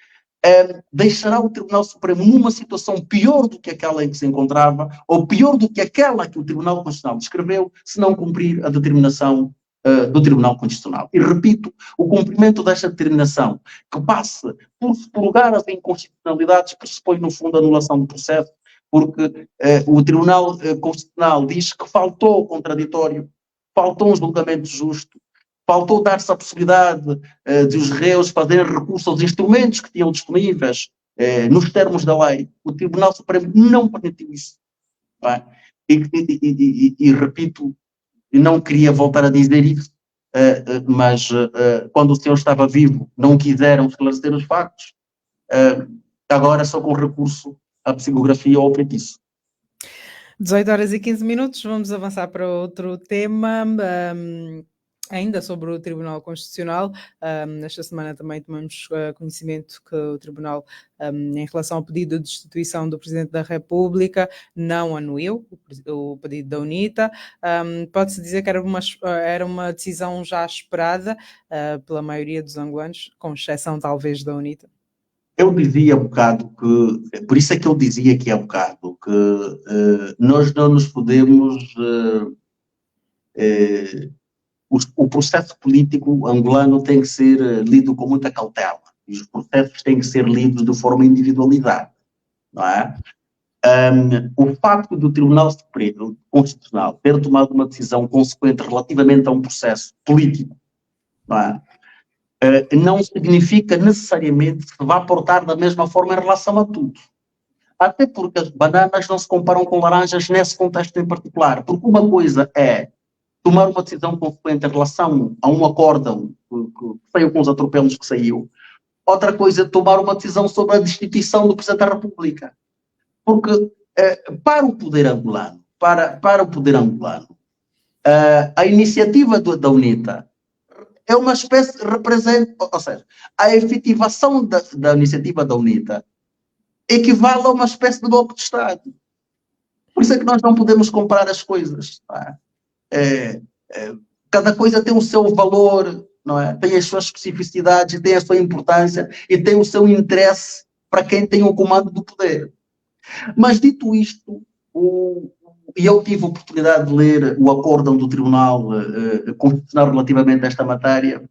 deixará o Tribunal Supremo numa situação pior do que aquela em que se encontrava, ou pior do que aquela que o Tribunal Constitucional descreveu, se não cumprir a determinação do Tribunal Constitucional. E repito, o cumprimento desta determinação, que passe por expurgar as inconstitucionalidades, pressupõe no fundo a anulação do processo, porque o Tribunal Constitucional diz que faltou o contraditório, faltou um julgamento justo, faltou dar-se a possibilidade de os réus fazerem recurso aos instrumentos que tinham disponíveis nos termos da lei. O Tribunal Supremo não permitiu isso. Não é? E repito, não queria voltar a dizer isso, mas quando o senhor estava vivo não quiseram esclarecer os factos, agora só com recurso à psicografia ou ao feitiço. 18h15, vamos avançar para outro tema, ainda sobre o Tribunal Constitucional. Esta semana também tomamos conhecimento que o Tribunal, em relação ao pedido de destituição do Presidente da República, não anuiu o pedido da UNITA. Pode-se dizer que era uma decisão já esperada pela maioria dos angolanos, com exceção talvez da UNITA. Eu dizia há bocado que, por isso é que eu dizia que há bocado, que nós não nos podemos, o processo político angolano tem que ser lido com muita cautela, e os processos têm que ser lidos de forma individualizada, não é? O facto do Tribunal Supremo Constitucional ter tomado uma decisão consequente relativamente a um processo político, não é? Não significa necessariamente que vá portar da mesma forma em relação a tudo. Até porque as bananas não se comparam com laranjas nesse contexto em particular. Porque uma coisa é tomar uma decisão consequente em relação a um acórdão que saiu com os atropelos que saiu. Outra coisa é tomar uma decisão sobre a destituição do Presidente da República. Porque para o poder angolano, a iniciativa da UNITA é uma espécie, ou seja, a efetivação da iniciativa da UNITA equivale a uma espécie de golpe de Estado. Por isso é que nós não podemos comparar as coisas. Tá? Cada coisa tem o seu valor, não é? Tem as suas especificidades, tem a sua importância e tem o seu interesse para quem tem o comando do poder. Mas dito isto, e eu tive a oportunidade de ler o acórdão do Tribunal Constitucional relativamente a esta matéria,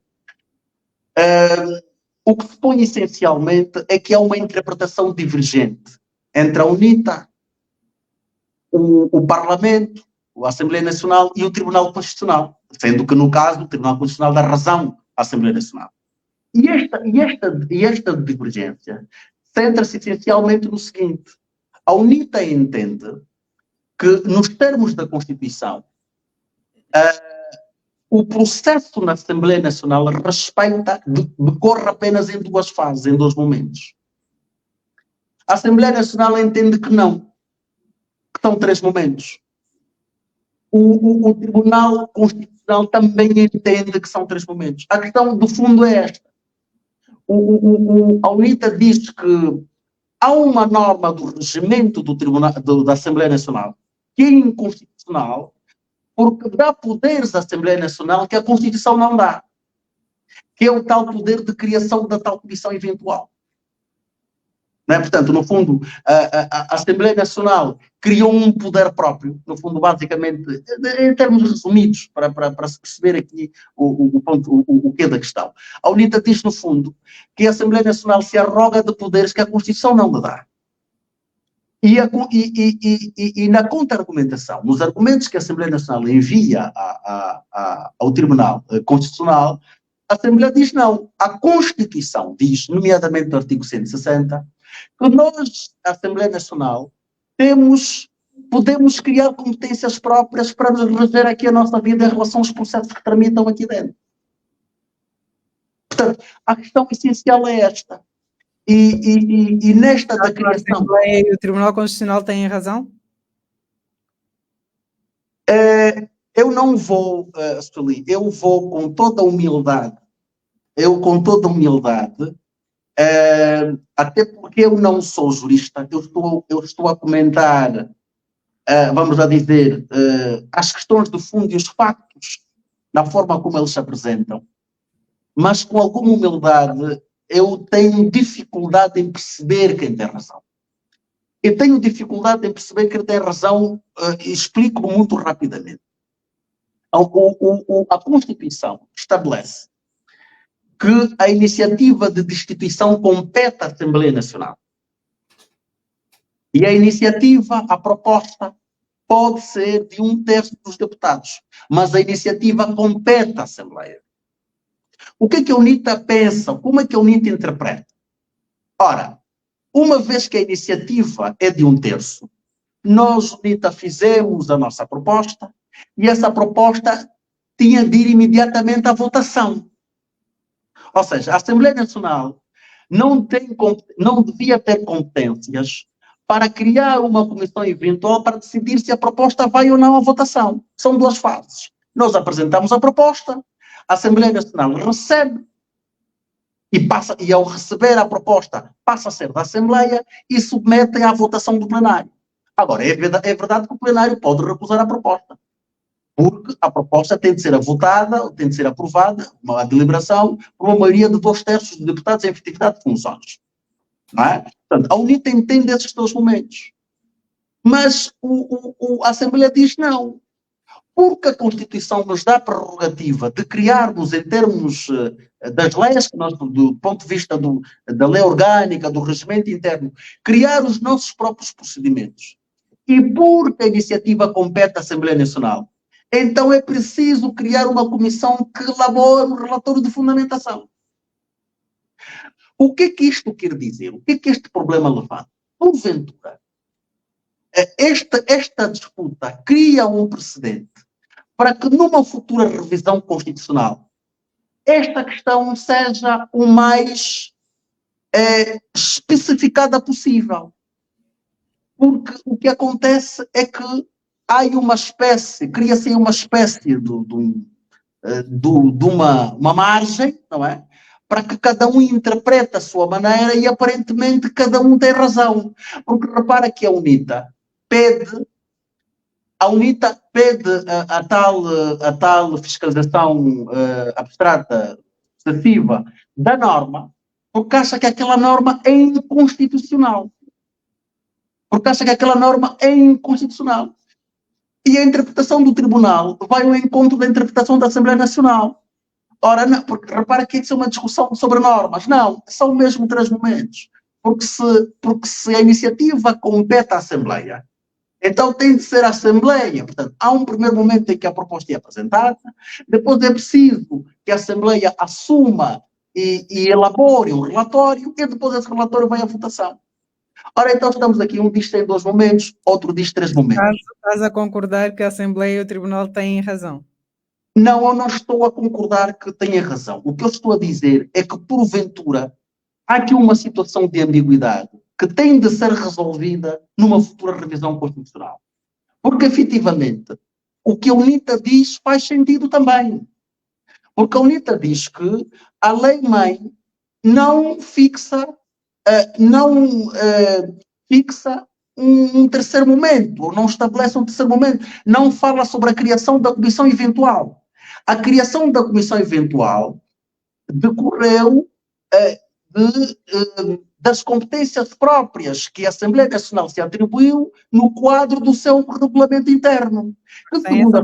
o que se põe essencialmente é que há uma interpretação divergente entre a UNITA, o Parlamento, a Assembleia Nacional e o Tribunal Constitucional, sendo que no caso o Tribunal Constitucional dá razão à Assembleia Nacional. E esta divergência centra-se essencialmente no seguinte: a UNITA entende que, nos termos da Constituição, o processo na Assembleia Nacional decorre apenas em 2 fases, em 2 momentos. A Assembleia Nacional entende que não, que são 3 momentos. O Tribunal Constitucional também entende que são 3 momentos. A questão, do fundo, é esta. A UNITA diz que há uma norma do regimento do Tribunal, da Assembleia Nacional que é inconstitucional, porque dá poderes à Assembleia Nacional que a Constituição não dá, que é o tal poder de criação da tal comissão eventual. Não é? Portanto, no fundo, a Assembleia Nacional criou um poder próprio, no fundo, basicamente, em termos resumidos, para se perceber aqui o que é da questão. A UNITA diz, no fundo, que a Assembleia Nacional se arroga de poderes que a Constituição não lhe dá. E na contra-argumentação, nos argumentos que a Assembleia Nacional envia ao Tribunal Constitucional, a Assembleia diz não. A Constituição diz, nomeadamente no artigo 160, que nós, a Assembleia Nacional, podemos criar competências próprias para nos reger aqui a nossa vida em relação aos processos que tramitam aqui dentro. Portanto, a questão essencial é esta. E nesta da criação... A Assembleia e o Tribunal Constitucional têm razão? Eu não vou, Sueli, eu vou com toda a humildade, até porque eu não sou jurista, eu estou a comentar, vamos lá dizer, as questões do fundo e os factos, na forma como eles se apresentam, mas com alguma humildade eu tenho dificuldade em perceber quem tem razão. Eu tenho dificuldade em perceber quem tem razão, explico muito rapidamente. A Constituição estabelece que a iniciativa de destituição compete à Assembleia Nacional. E a iniciativa, a proposta, pode ser de 1/3 dos deputados, mas a iniciativa compete à Assembleia. O que é que a UNITA pensa? Como é que a UNITA interpreta? Ora, uma vez que a iniciativa é de 1/3, nós, UNITA, fizemos a nossa proposta e essa proposta tinha de ir imediatamente à votação. Ou seja, a Assembleia Nacional não devia ter competências para criar uma comissão eventual para decidir se a proposta vai ou não à votação. São duas fases. Nós apresentamos a proposta, a Assembleia Nacional recebe e ao receber a proposta passa a ser da Assembleia e submete à votação do plenário. Agora, é verdade que o plenário pode recusar a proposta, porque a proposta tem de ser votada, tem de ser aprovada, uma deliberação, por uma maioria de 2/3 dos deputados em efetividade de funções. Não é? Portanto, a UNITA entende esses dois momentos. Mas a Assembleia diz não. Porque a Constituição nos dá a prerrogativa de criarmos, em termos das leis, do ponto de vista da lei orgânica, do regimento interno, criar os nossos próprios procedimentos. E porque a iniciativa compete à Assembleia Nacional, então é preciso criar uma comissão que elabore um relatório de fundamentação. O que é que isto quer dizer? O que é que este problema levanta? Porventura, esta disputa cria um precedente para que numa futura revisão constitucional esta questão seja o mais especificada possível. Porque o que acontece é que há uma espécie, cria-se uma espécie de uma margem, não é? Para que cada um interprete a sua maneira e aparentemente cada um tem razão. Porque repara que a UNITA pede a tal fiscalização abstrata, excessiva da norma, porque acha que aquela norma é inconstitucional. E a interpretação do Tribunal vai ao encontro da interpretação da Assembleia Nacional. Ora, não, porque repara que isso é uma discussão sobre normas. Não, são mesmo 3 momentos. Porque se a iniciativa compete à Assembleia, então tem de ser a Assembleia. Portanto, há um primeiro momento em que a proposta é apresentada, depois é preciso que a Assembleia assuma e elabore um relatório, e depois esse relatório vai à votação. Ora, então estamos aqui, um diz que tem 2 momentos, outro diz 3 momentos. Estás a concordar que a Assembleia e o Tribunal têm razão? Não, eu não estou a concordar que tenha razão. O que eu estou a dizer é que, porventura, há aqui uma situação de ambiguidade que tem de ser resolvida numa futura revisão constitucional. Porque, efetivamente, o que a UNITA diz faz sentido também. Porque a UNITA diz que a lei-mãe não fixa não fixa um terceiro momento, ou não estabelece um terceiro momento, não fala sobre a criação da comissão eventual. A criação da comissão eventual decorreu das competências próprias que a Assembleia Nacional se atribuiu no quadro do seu regulamento interno, que segundo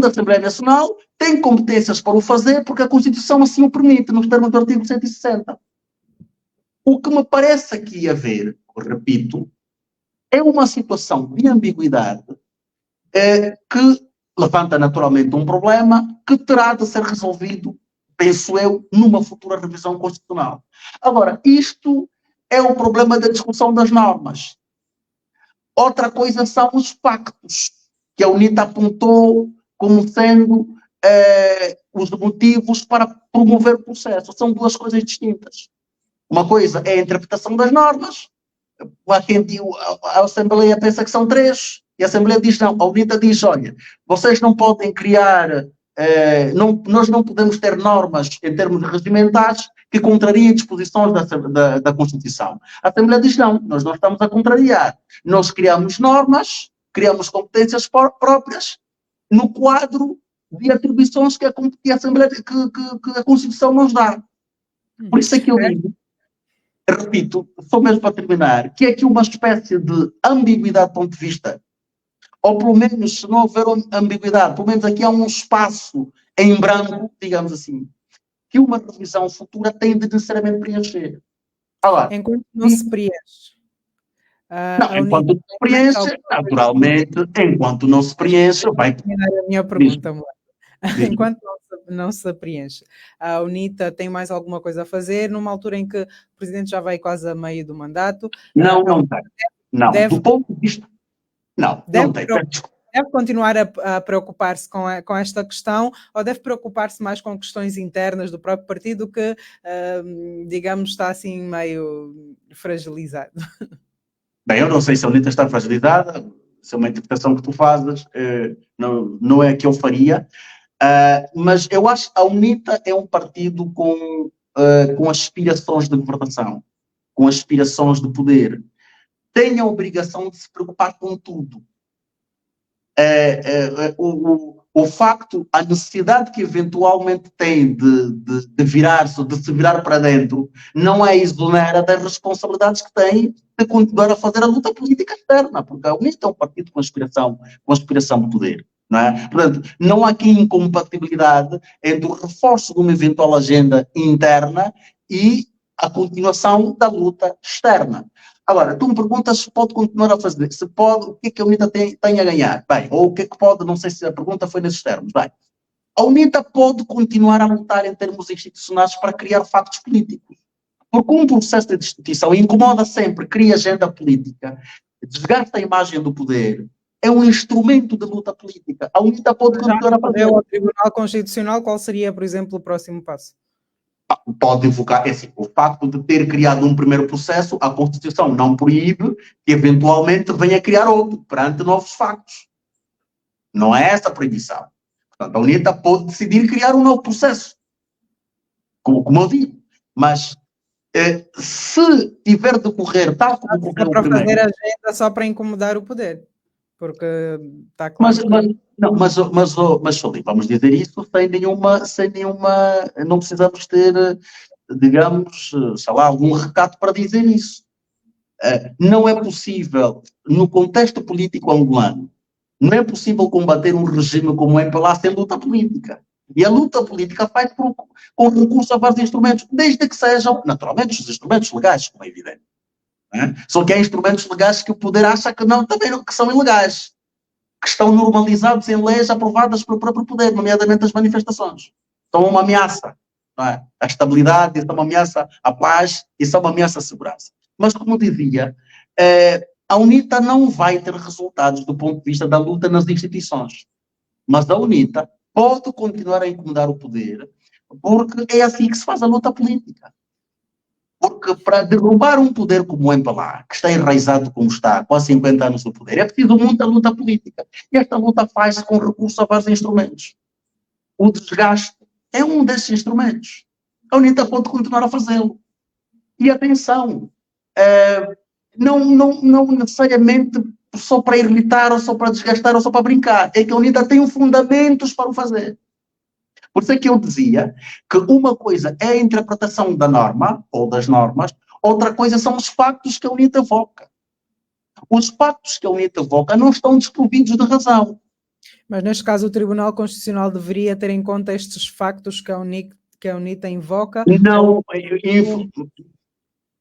a Assembleia Nacional tem competências para o fazer porque a Constituição assim o permite, nos termos do artigo 160. O que me parece aqui haver, repito, é uma situação de ambiguidade que levanta naturalmente um problema que terá de ser resolvido, penso eu, numa futura revisão constitucional. Agora, isto é o problema da discussão das normas. Outra coisa são os pactos, que a UNITA apontou como sendo os motivos para promover o processo. São duas coisas distintas. Uma coisa é a interpretação das normas, a Assembleia pensa que são 3, e a Assembleia diz não, a UNITA diz, olha, vocês não podem criar, nós não podemos ter normas em termos regimentais que contrariem disposições da Constituição. A Assembleia diz não, nós não estamos a contrariar, nós criamos normas, criamos competências próprias no quadro de atribuições que a Assembleia, que a Constituição nos dá. Por isso é que eu digo, repito, só mesmo para terminar, que é aqui uma espécie de ambiguidade do ponto de vista, ou pelo menos, se não houver ambiguidade, pelo menos aqui há um espaço em branco, digamos assim, que uma revisão futura tem de necessariamente preencher. Agora, enquanto não se preenche. Enquanto não se preenche, naturalmente, enquanto não se preenche, vai... A minha pergunta, enquanto não se preenche, a UNITA tem mais alguma coisa a fazer numa altura em que o Presidente já vai quase a meio do mandato? Não tem. Não, do ponto de vista... Não tem. Deve continuar a preocupar-se com esta questão, ou deve preocupar-se mais com questões internas do próprio partido que, digamos, está assim meio fragilizado? Bem, eu não sei se a UNITA está fragilizada, se é uma interpretação que tu fazes, não é a que eu faria, mas eu acho que a UNITA é um partido com aspirações de governação, com aspirações de poder. Tem a obrigação de se preocupar com tudo. O facto, a necessidade que eventualmente tem de virar-se, de se virar para dentro, não é exonera das responsabilidades que tem de continuar a fazer a luta política externa, porque a UNITA é um partido com aspiração de poder. Não é? Portanto, não há aqui incompatibilidade entre o reforço de uma eventual agenda interna e a continuação da luta externa. Agora, tu me perguntas se pode continuar a fazer, se pode, o que é que a UNITA tem a ganhar? Bem, ou o que é que pode, não sei se a pergunta foi nesses termos. Bem, a UNITA pode continuar a lutar em termos institucionais para criar factos políticos. Porque um processo de destituição incomoda sempre, cria agenda política, desgasta a imagem do poder, é um instrumento de luta política. A UNITA pode continuar a fazer. Ao Tribunal Constitucional, qual seria, por exemplo, o próximo passo? Pode invocar, assim, o facto de ter criado um primeiro processo, a Constituição não proíbe que eventualmente venha criar outro, perante novos factos. Não é essa a proibição. Portanto, a UNITA pode decidir criar um novo processo, como eu digo, mas se tiver de correr tal como ocorreu o para primeiro... fazer agenda só para incomodar o poder, porque está claro mas Felipe, vamos dizer isso sem nenhuma, não precisamos ter, digamos, sei lá, algum recato para dizer isso. Não é possível, no contexto político angolano, não é possível combater um regime como o MPLA sem luta política. E a luta política faz com recurso a vários instrumentos, desde que sejam, naturalmente, os instrumentos legais, como é evidente. Só que há instrumentos legais que o poder acha que não, também não, que são ilegais, que estão normalizados em leis aprovadas pelo próprio poder, nomeadamente as manifestações. São uma ameaça, não é? À estabilidade, são uma ameaça à paz e são uma ameaça à segurança. Mas, como dizia, a UNITA não vai ter resultados do ponto de vista da luta nas instituições. Mas a UNITA pode continuar a incomodar o poder, porque é assim que se faz a luta política. Porque para derrubar um poder como o MPLA, que está enraizado como está, quase 50 anos no poder, é preciso muita luta política. E esta luta faz-se com recurso a vários instrumentos. O desgaste é um desses instrumentos. A UNITA pode continuar a fazê-lo. E atenção, não necessariamente só para irritar, ou só para desgastar, ou só para brincar. É que a UNITA tem fundamentos para o fazer. Por isso é que eu dizia que uma coisa é a interpretação da norma, ou das normas, outra coisa são os factos que a UNITA evoca. Os factos que a UNITA evoca não estão desprovidos de razão. Mas neste caso o Tribunal Constitucional deveria ter em conta estes factos que a UNITA invoca?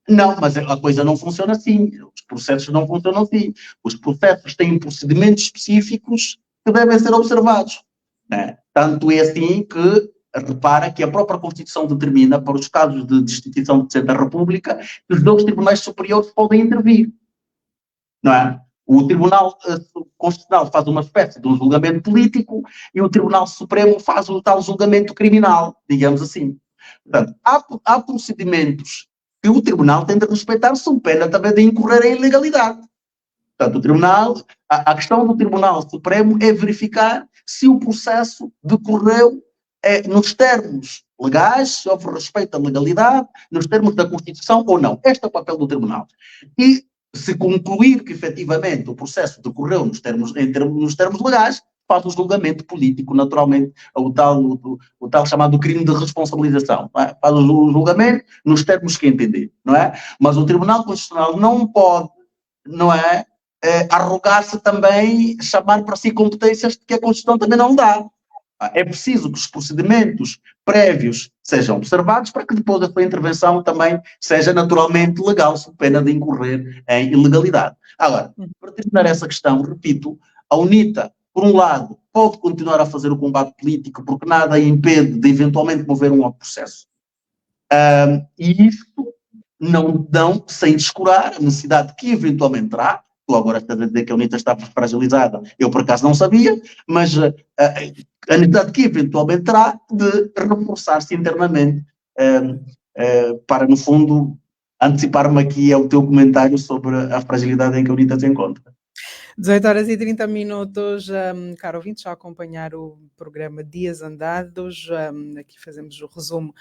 Não, mas a coisa não funciona assim. Os processos não funcionam assim. Os processos têm procedimentos específicos que devem ser observados. Né? Tanto é assim que repara que a própria Constituição determina, para os casos de destituição de Presidente da República, que os dois tribunais superiores podem intervir. Não é? O Tribunal Constitucional faz uma espécie de um julgamento político e o Tribunal Supremo faz o tal julgamento criminal, digamos assim. Portanto, há procedimentos que o Tribunal tem de respeitar sob pena também de incorrer em ilegalidade. Portanto, o Tribunal, a questão do Tribunal Supremo é verificar se o processo decorreu nos termos legais, se houve respeito à legalidade, nos termos da Constituição ou não. Este é o papel do Tribunal. E se concluir que efetivamente o processo decorreu nos termos legais, faz o julgamento político, naturalmente, o tal chamado crime de responsabilização. Não é? Faz o julgamento nos termos que entender, não é? Mas o Tribunal Constitucional não pode, não é, arrogar-se também, chamar para si competências que a Constituição também não dá. É preciso que os procedimentos prévios sejam observados para que depois a sua intervenção também seja naturalmente legal, sob pena de incorrer em ilegalidade. Agora, para terminar essa questão, repito, a UNITA, por um lado, pode continuar a fazer o combate político porque nada a impede de eventualmente mover um outro processo. E isto não sem descurar a necessidade que eventualmente terá. Tu agora estás a dizer que a UNITA está fragilizada, eu por acaso não sabia, mas a necessidade que eventualmente terá de reforçar-se internamente para, no fundo, antecipar-me aqui ao teu comentário sobre a fragilidade em que a UNITA se encontra. 18h30, caro ouvinte, já a acompanhar o programa Dias Andados. Aqui fazemos o resumo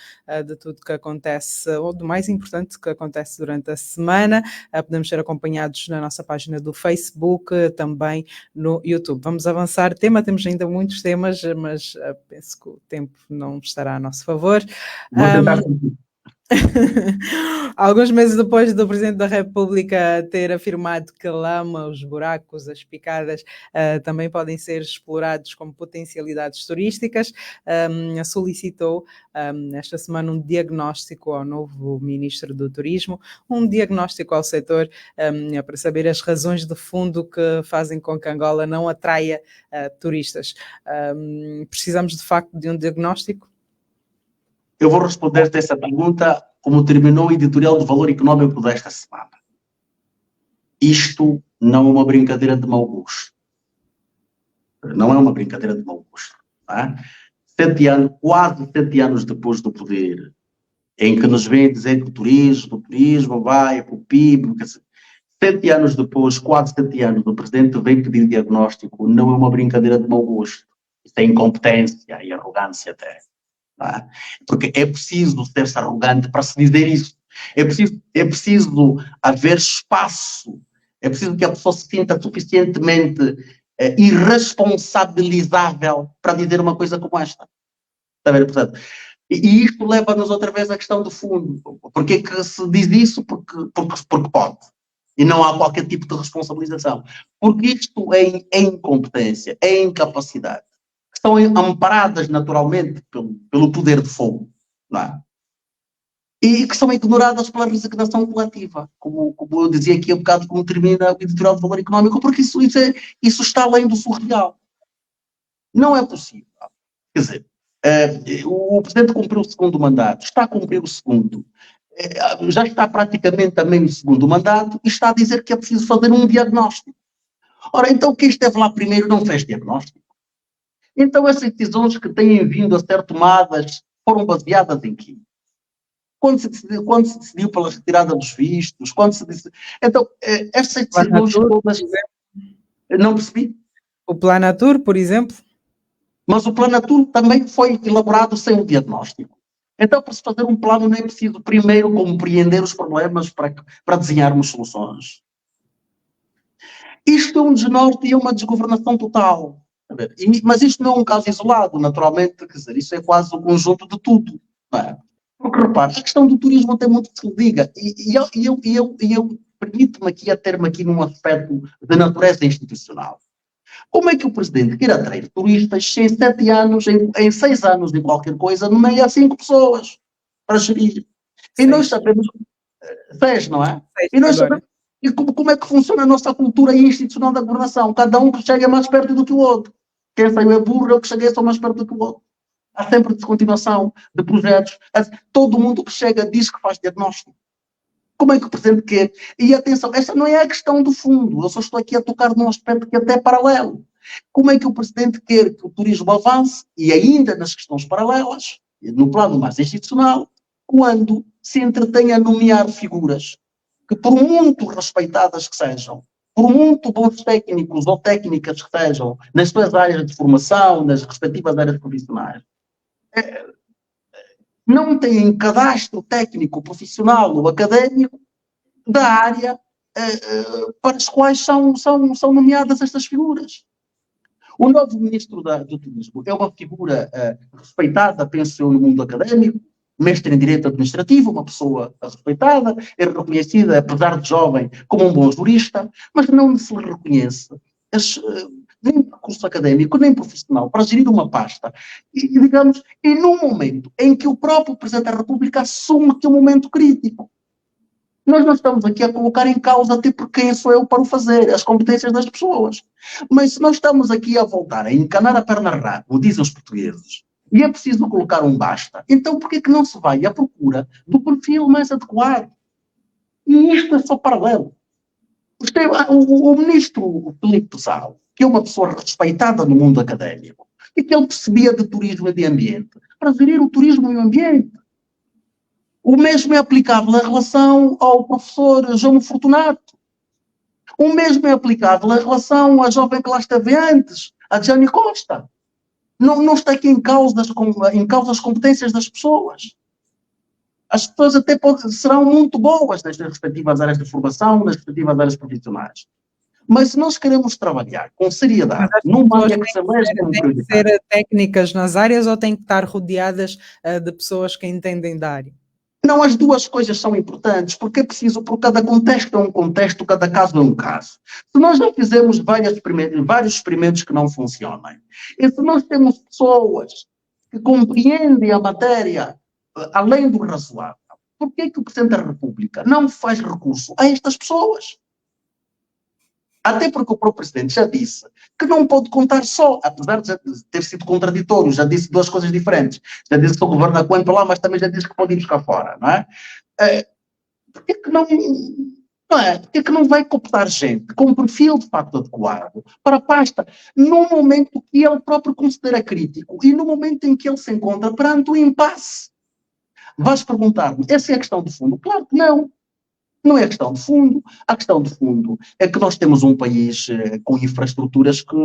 de tudo que acontece, ou do mais importante que acontece durante a semana. Podemos ser acompanhados na nossa página do Facebook, também no YouTube. Vamos avançar tema, temos ainda muitos temas, mas penso que o tempo não estará a nosso favor. Vou tentar cumprir. Alguns meses depois do Presidente da República ter afirmado que a lama, os buracos, as picadas também podem ser explorados como potencialidades turísticas, solicitou esta semana um diagnóstico ao novo Ministro do Turismo, um diagnóstico ao setor para saber as razões de fundo que fazem com que Angola não atraia turistas. Precisamos de facto de um diagnóstico? Eu vou responder-te essa pergunta como terminou o editorial do Valor Económico desta semana. Isto não é uma brincadeira de mau gosto. Não é uma brincadeira de mau gosto. Tá? Quase 7 anos depois do poder, em que nos vem dizer que o turismo vai para o PIB, 7 anos depois, quase 7 anos, o Presidente vem pedir diagnóstico, não é uma brincadeira de mau gosto. Isso é incompetência e arrogância até. Tá? Porque é preciso ser-se arrogante para se dizer isso. É preciso haver espaço. É preciso que a pessoa se sinta suficientemente irresponsabilizável para dizer uma coisa como esta. Está a ver? Portanto, e isto leva-nos outra vez à questão do fundo. Porque é que se diz isso? Porque pode. E não há qualquer tipo de responsabilização. Porque isto é incompetência, é incapacidade. Estão amparadas naturalmente pelo poder de fogo, não é? E que são ignoradas pela resignação coletiva, como eu dizia aqui há um bocado, como termina o editorial do Valor Económico, porque isso está além do surreal. Não é possível. Quer dizer, o Presidente cumpriu o segundo mandato, está a cumprir o segundo, já está praticamente a meio do segundo mandato e está a dizer que é preciso fazer um diagnóstico. Ora, então quem esteve lá primeiro não fez diagnóstico? Então essas decisões que têm vindo a ser tomadas foram baseadas em quê? Quando se decidiu pela retirada dos vistos, então essas decisões todas... Não percebi? O Planatur, por exemplo? Mas o Planatur também foi elaborado sem o diagnóstico. Então, para se fazer um plano, não é preciso primeiro compreender os problemas para desenharmos soluções. Isto é um desnorte e é uma desgovernação total. Mas isto não é um caso isolado, naturalmente, quer dizer, isso é quase o conjunto de tudo. Não é? Porque, repare, a questão do turismo tem muito que se diga, e eu permito-me aqui a ter-me aqui num aspecto de natureza institucional. Como é que o Presidente quer atrair turistas se em 7 anos, em 6 anos de qualquer coisa, nomeia 5 pessoas para gerir? E nós sabemos, 6, não é? E nós sabemos como é que funciona a nossa cultura institucional da governação. Cada um que chega mais perto do que o outro. Quem saiu é burro, eu que cheguei sou mais perto do que o outro. Há sempre descontinuação de projetos. Todo mundo que chega diz que faz diagnóstico. Como é que o Presidente quer? E atenção, esta não é a questão do fundo, eu só estou aqui a tocar num aspecto que até é paralelo. Como é que o Presidente quer que o turismo avance, e ainda nas questões paralelas, no plano mais institucional, quando se entretém a nomear figuras que, por muito respeitadas que sejam, por muito bons técnicos ou técnicas que sejam, nas suas áreas de formação, nas respectivas áreas profissionais, não têm cadastro técnico, profissional ou académico da área para as quais são nomeadas estas figuras. O novo Ministro do Turismo é uma figura respeitada, penso eu, no mundo académico, mestre em Direito Administrativo, uma pessoa respeitada, é reconhecida, apesar de jovem, como um bom jurista, mas não se lhe reconhece nem curso académico, nem profissional, para gerir uma pasta. E, digamos, e num momento em que o próprio Presidente da República assume que é um momento crítico. Nós não estamos aqui a colocar em causa, até porque quem sou eu para o fazer, as competências das pessoas. Mas se nós estamos aqui a voltar a encanar a perna rara, como dizem os portugueses, e é preciso colocar um basta, então por que não se vai à procura do perfil mais adequado? E isto é só paralelo. O ministro Filipe Pessoal, que é uma pessoa respeitada no mundo académico, e que ele percebia de turismo e de ambiente, para gerir o turismo e o ambiente. O mesmo é aplicável em relação ao professor João Fortunato. O mesmo é aplicável em relação à jovem que lá esteve antes, a Jane Costa. Não está aqui em causa as competências das pessoas. As pessoas até serão muito boas nas respectivas áreas de formação, nas respectivas áreas profissionais. Mas se nós queremos trabalhar com seriedade, numa área que se elege como prioritária... Têm que ser técnicas nas áreas ou têm que estar rodeadas de pessoas que entendem da área? Não, as duas coisas são importantes, porque é preciso, por cada contexto é um contexto, cada caso é um caso. Se nós já fizemos vários experimentos que não funcionam, e se nós temos pessoas que compreendem a matéria além do razoável, por que o Presidente da República não faz recurso a estas pessoas? Até porque o próprio Presidente já disse que não pode contar só, apesar de ter sido contraditório, já disse duas coisas diferentes. Já disse que o governo aguenta lá, mas também já disse que pode ir buscar fora, não é? Porquê que não vai cooptar gente com um perfil de facto adequado para a pasta, num momento que ele próprio considera crítico e no momento em que ele se encontra perante o impasse? Vais perguntar-me, essa é a questão de fundo? Claro que não. Não é a questão de fundo. A questão de fundo é que nós temos um país com infraestruturas que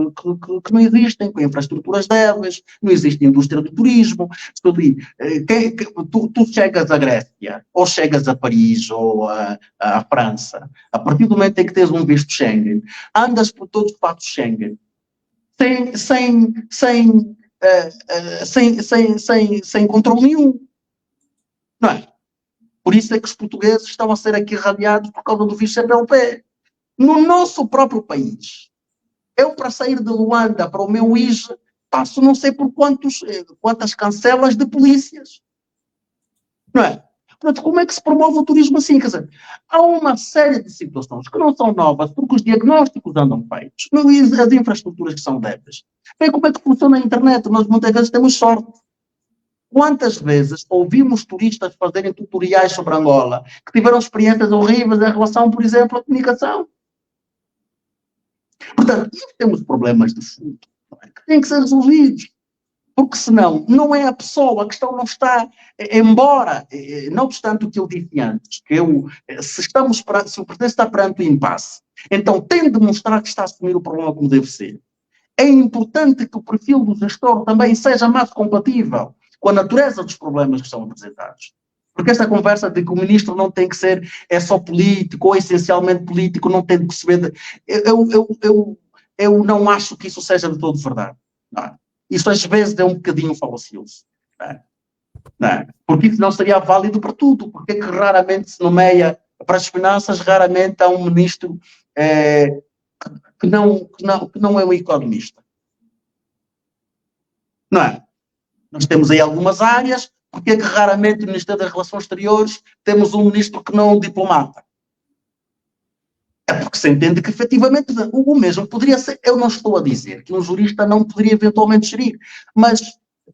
não existem, com infraestruturas débeis, não existe indústria do turismo. Tu chegas à Grécia, ou chegas a Paris, ou à França, a partir do momento em que tens um visto Schengen, andas por todos os fatos Schengen, sem controle nenhum. Não é? Por isso é que os portugueses estão a ser aqui radiados por causa do visto CPLP. No nosso próprio país, eu para sair de Luanda para o meu IJE, passo não sei por quantas cancelas de polícias. Não é? Portanto, como é que se promove o turismo assim? Quer dizer, há uma série de situações que não são novas, porque os diagnósticos andam feitos, as infraestruturas que são débeis. Bem, como é que funciona a internet? Nós muitas vezes temos sorte. Quantas vezes ouvimos turistas fazerem tutoriais sobre Angola que tiveram experiências horríveis em relação, por exemplo, à comunicação? Portanto, nós temos problemas de fundo que têm que ser resolvidos. Porque senão, não é a pessoa, a questão não está, embora, não obstante o que eu disse antes, que se o Presidente está perante o impasse, então tem de demonstrar que está a assumir o problema como deve ser. É importante que o perfil do gestor também seja mais compatível com a natureza dos problemas que são apresentados. Porque esta conversa de que o ministro não tem que ser, é só político, ou essencialmente político, não tem que perceber... Eu não acho que isso seja de todo verdade. Não. Isso às vezes é um bocadinho falacioso. Não. Porque isso não seria válido para tudo. Porque é que raramente se nomeia para as finanças, raramente há um ministro que não é um economista. Não é? Nós temos aí algumas áreas, porque é que raramente no Ministério das Relações Exteriores temos um ministro que não é um diplomata? É porque se entende que efetivamente o mesmo poderia ser. Eu não estou a dizer que um jurista não poderia eventualmente gerir, mas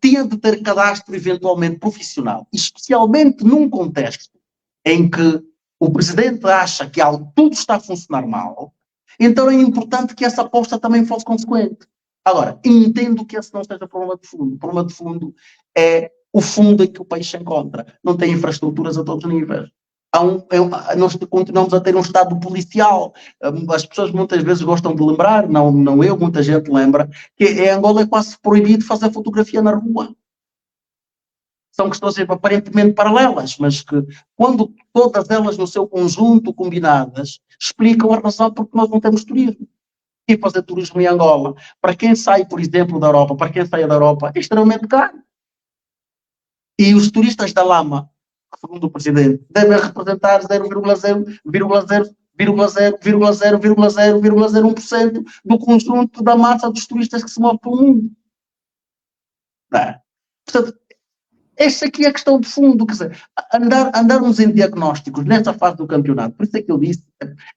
tinha de ter cadastro eventualmente profissional, especialmente num contexto em que o presidente acha que tudo está a funcionar mal, então é importante que essa aposta também fosse consequente. Agora, entendo que esse não seja problema de fundo. O problema de fundo é o fundo em que o país se encontra. Não tem infraestruturas a todos os níveis. Nós continuamos a ter um Estado policial. As pessoas muitas vezes gostam de lembrar, não eu, muita gente lembra, que em Angola é quase proibido fazer fotografia na rua. São questões aparentemente paralelas, mas que quando todas elas no seu conjunto combinadas, explicam a razão porque nós não temos turismo. E fazer turismo em Angola, para quem sai, por exemplo, da Europa, para quem sai da Europa, é extremamente caro. E os turistas da Lama, segundo o presidente, devem representar 0,000,000,000,000,001% do conjunto da massa dos turistas que se move pelo mundo. Não. Portanto, esta aqui é a questão de fundo, quer dizer, andarmos em diagnósticos nessa fase do campeonato, por isso é que eu disse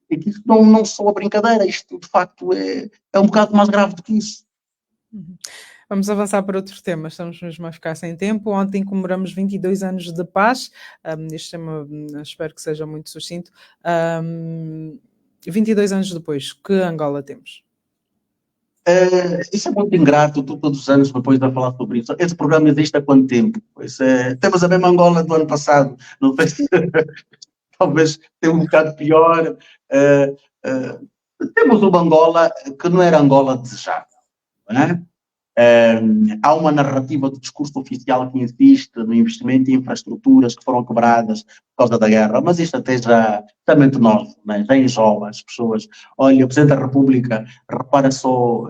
que isto não só a brincadeira, isto de facto é um bocado mais grave do que isso. Vamos avançar para outro tema, estamos mesmo a ficar sem tempo. Ontem comemoramos 22 anos de paz, este tema espero que seja muito sucinto. 22 anos depois, que Angola temos? Isso é muito ingrato, todos os anos depois de falar sobre isso. Esse programa existe há quanto tempo? Temos a mesma Angola do ano passado, não sei se talvez tenha um bocado pior. Temos uma Angola que não era Angola desejada, não é? Há uma narrativa do discurso oficial que insiste no investimento em infraestruturas que foram quebradas por causa da guerra, mas isto até já é muito novo, né? Já enjoa as pessoas. Olha, o Presidente da República, repara só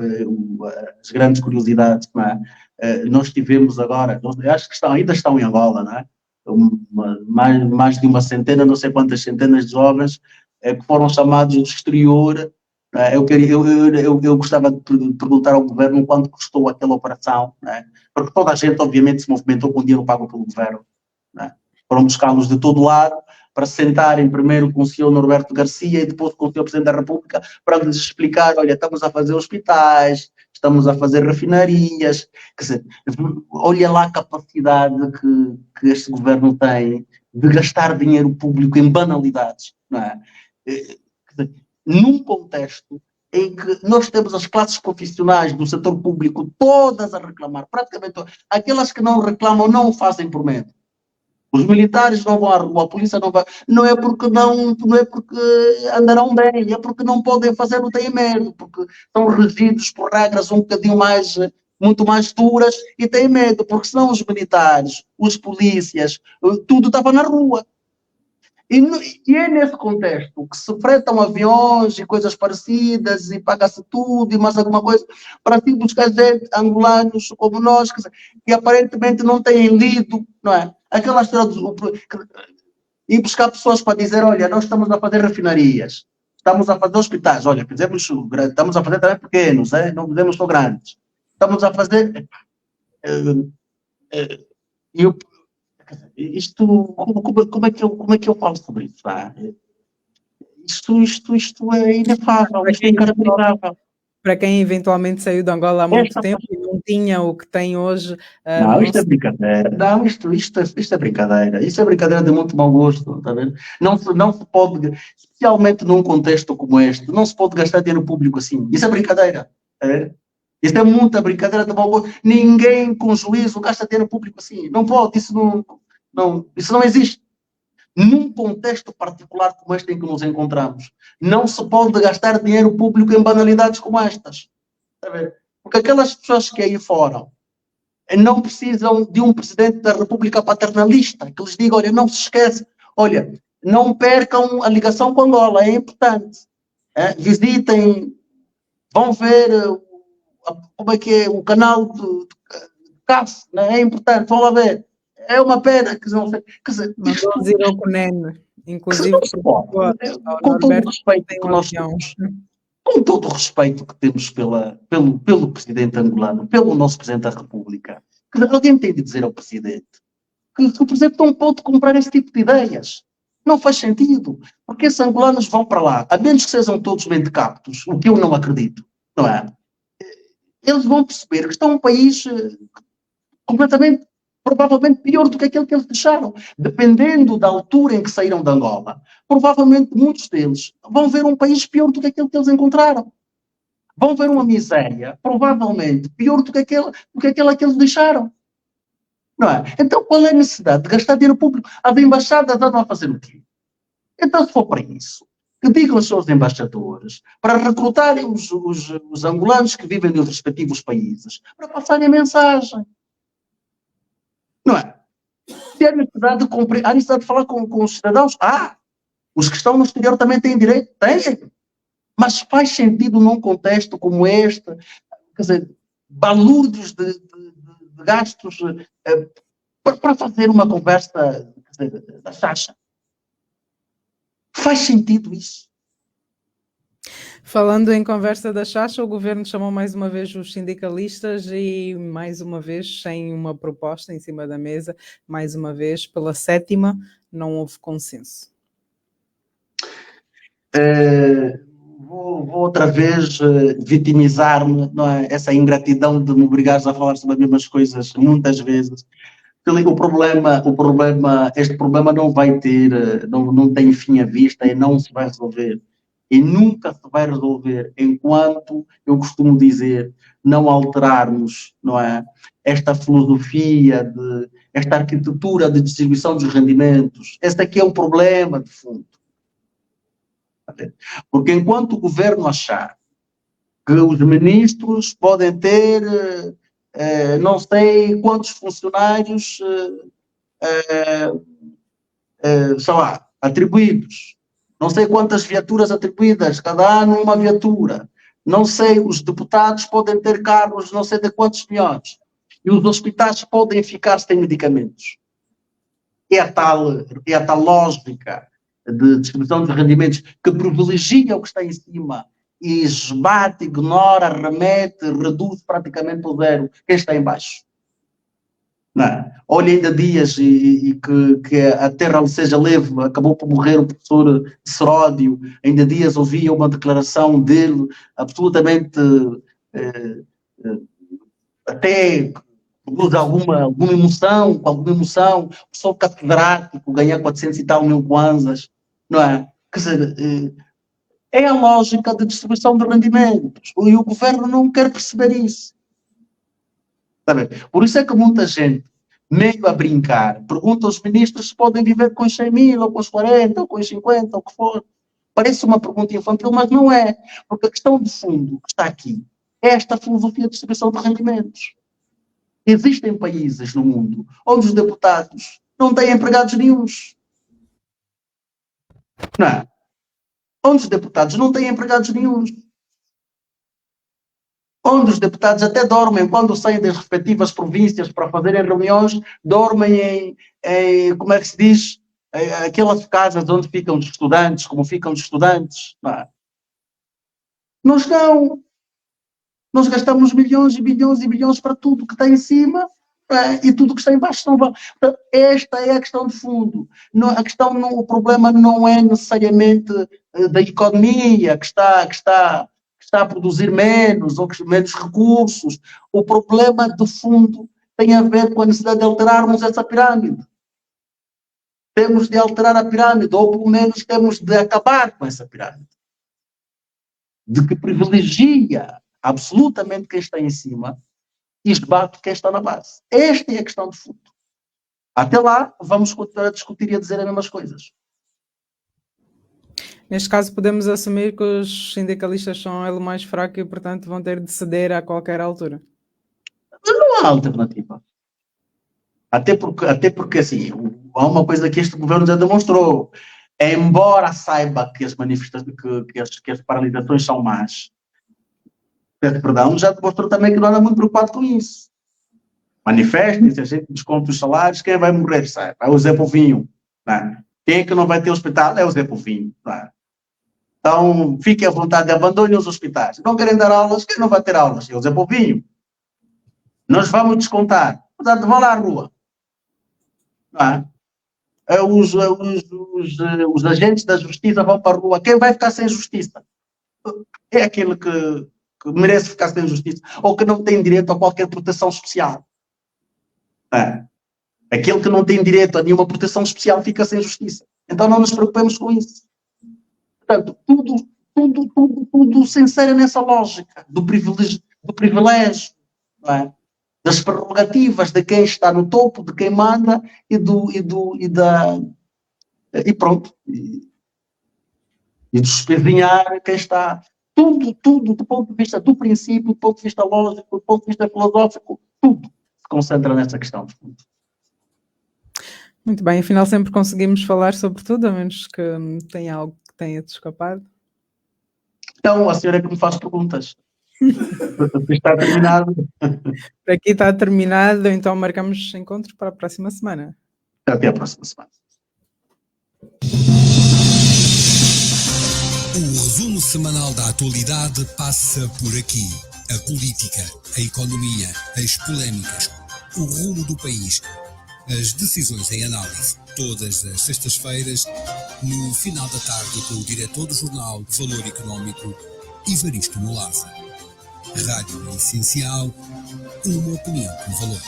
as grandes curiosidades, não é? Nós tivemos agora, acho que ainda estão em Angola, não é? Mais de uma centena, não sei quantas centenas de jovens que foram chamados do exterior. Eu gostava de perguntar ao governo quanto custou aquela operação, né? Porque toda a gente obviamente se movimentou com dinheiro pago pelo governo, né? Foram buscá-los de todo lado para se sentarem primeiro com o senhor Norberto Garcia e depois com o senhor Presidente da República para lhes explicar, olha, estamos a fazer hospitais, estamos a fazer refinarias, quer dizer, olha lá a capacidade que este governo tem de gastar dinheiro público em banalidades, não é? Quer dizer, num contexto em que nós temos as classes profissionais do setor público todas a reclamar, praticamente todas. Aquelas que não reclamam não o fazem por medo. Os militares não vão à rua, a polícia não vai, não é porque andarão bem, é porque não podem fazer, não têm medo, porque são regidos por regras um bocadinho muito mais duras e têm medo, porque senão os militares, os polícias, tudo estava na rua. E é nesse contexto que se fretam aviões e coisas parecidas e paga-se tudo e mais alguma coisa para assim buscar gente, angolanos como nós, que aparentemente não têm lido, não é? Aquela história e buscar pessoas para dizer, olha, nós estamos a fazer refinarias, estamos a fazer hospitais, olha, estamos a fazer também pequenos, não fizemos só grandes. Estamos a fazer... Isto, como é que eu falo sobre isso? Isto é inefável, isto é incaracterizável. Para quem eventualmente saiu de Angola há muito tempo e não tinha o que tem hoje... Não, isto é brincadeira. Não, isto é brincadeira. Isso é brincadeira de muito mau gosto, está vendo? Não se pode, especialmente num contexto como este, não se pode gastar dinheiro público assim. Isso é brincadeira. Isso é muita brincadeira de mau gosto. Ninguém com juízo gasta dinheiro público assim. Não pode, isso não existe. Num contexto particular como este em que nos encontramos, não se pode gastar dinheiro público em banalidades como estas. Está a ver? Porque aquelas pessoas que aí foram não precisam de um presidente da República paternalista, que lhes diga, olha, não se esquece, olha, não percam a ligação com Angola, é importante. Visitem, vão ver como é que é o canal de CAF, né? É importante, vão lá ver. É uma pena que não sei. Quer dizer, Mandou dizer ao Conene, inclusive ao com todo o Norberto, respeito tem que um nós avião. temos, com todo o respeito que temos pelo presidente angolano, pelo nosso presidente da República, que alguém tem de dizer ao presidente que o presidente não pode comprar esse tipo de ideias. Não faz sentido. Porque esses angolanos vão para lá, a menos que sejam todos mentecaptos, o que eu não acredito, não é? Eles vão perceber que estão um país completamente, provavelmente pior do que aquele que eles deixaram. Dependendo da altura em que saíram de Angola, provavelmente muitos deles vão ver um país pior do que aquele que eles encontraram. Vão ver uma miséria, provavelmente, pior do que aquela que eles deixaram. Não é? Então, qual é a necessidade de gastar dinheiro público? As embaixadas andam a fazer o quê? Então, se for para isso, que digam aos seus embaixadores para recrutarem os angolanos que vivem nos respectivos países para passarem a mensagem. Não é? Se há necessidade há necessidade de falar com os cidadãos, os que estão no exterior também têm direito? Têm. Mas faz sentido num contexto como este, quer dizer, balúrdios de gastos para fazer uma conversa, quer dizer, da chacha. Faz sentido isso? Falando em conversa da chacha, o governo chamou mais uma vez os sindicalistas e mais uma vez sem uma proposta em cima da mesa, mais uma vez pela 7ª, não houve consenso. Vou outra vez vitimizar-me, não é? Essa ingratidão de me obrigares a falar sobre as mesmas coisas muitas vezes. Este problema não vai ter, não tem fim à vista e não se vai resolver. E nunca se vai resolver enquanto, eu costumo dizer, não alterarmos, não é? Esta filosofia, esta arquitetura de distribuição dos rendimentos. Este aqui é um problema de fundo. Porque enquanto o governo achar que os ministros podem ter não sei quantos funcionários sei lá, atribuídos, não sei quantas viaturas atribuídas, cada ano uma viatura, não sei, os deputados podem ter carros não sei de quantos milhões, e os hospitais podem ficar sem medicamentos. É a tal lógica de distribuição de rendimentos que privilegia o que está em cima e esbate, ignora, remete, reduz praticamente ao zero quem está em baixo. Não é? Olha, ainda dias e que a terra lhe seja leve, acabou por morrer o professor Seródio, ainda dias ouvia uma declaração dele absolutamente até produz alguma emoção, com alguma emoção, o professor catedrático ganhar 400 e tal mil kwanzas, não é? Quer dizer, é a lógica de distribuição de rendimentos, e o governo não quer perceber isso. Sabe? Por isso é que muita gente, meio a brincar, pergunta aos ministros se podem viver com os 100 mil, ou com os 40, ou com os 50, ou o que for. Parece uma pergunta infantil, mas não é. Porque a questão de fundo que está aqui é esta filosofia de distribuição de rendimentos. Existem países no mundo onde os deputados não têm empregados nenhuns. Não é? Onde os deputados não têm empregados nenhuns. Onde os deputados até dormem, quando saem das respectivas províncias para fazerem reuniões, dormem em como é que se diz, aquelas casas onde ficam os estudantes, como ficam os estudantes. Não é? Nós não. Nós gastamos milhões e bilhões e bilhões para tudo que está em cima e tudo que está em baixo não vai. Portanto, esta é a questão de fundo. O problema não é necessariamente da economia que está a produzir menos ou menos recursos. O problema de fundo tem a ver com a necessidade de alterarmos essa pirâmide. Temos de alterar a pirâmide, ou pelo menos temos de acabar com essa pirâmide. De que privilegia absolutamente quem está em cima e esbate quem está na base. Esta é a questão de fundo. Até lá, vamos continuar a discutir e a dizer as mesmas coisas. Neste caso, podemos assumir que os sindicalistas são ele mais fraco e, portanto, vão ter de ceder a qualquer altura. Mas não há alternativa. Até porque assim, há uma coisa que este governo já demonstrou. Embora saiba que as manifestações, que as paralisações são más, perdão, já demonstrou também que não anda muito preocupado com isso. Manifestem-se, a gente desconta os salários, quem vai morrer, sabe? É o Zé Povinho. Não. Quem é que não vai ter hospital? É o Zé Povinho. Não. Então, fiquem à vontade, abandonem os hospitais. Não querem dar aulas, quem não vai ter aulas? É o Zé Povinho. Nós vamos descontar. Portanto, vão lá à rua. Não é? Os agentes da justiça vão para a rua. Quem vai ficar sem justiça? É aquele que merece ficar sem justiça ou que não tem direito a qualquer proteção especial. É. Aquele que não tem direito a nenhuma proteção especial fica sem justiça. Então não nos preocupemos com isso. Portanto, tudo sincero nessa lógica do privilégio, não é? Das prerrogativas de quem está no topo, de quem manda e pronto. E de espezinhar quem está. Tudo do ponto de vista do princípio, do ponto de vista lógico, do ponto de vista filosófico, tudo se concentra nessa questão. Muito bem, afinal sempre conseguimos falar sobre tudo, a menos que tenha algo que tenha-te escapado. Então, a senhora é que me faz perguntas. Está terminado. Aqui está terminado, então marcamos encontro para a próxima semana. Até a próxima semana. O resumo semanal da atualidade passa por aqui. A política, a economia, as polémicas, o rumo do país, as decisões em análise. Todas as sextas-feiras, no final da tarde, com o diretor do jornal Valor Económico, Evaristo Molaza. Rádio Essencial, uma opinião com valor.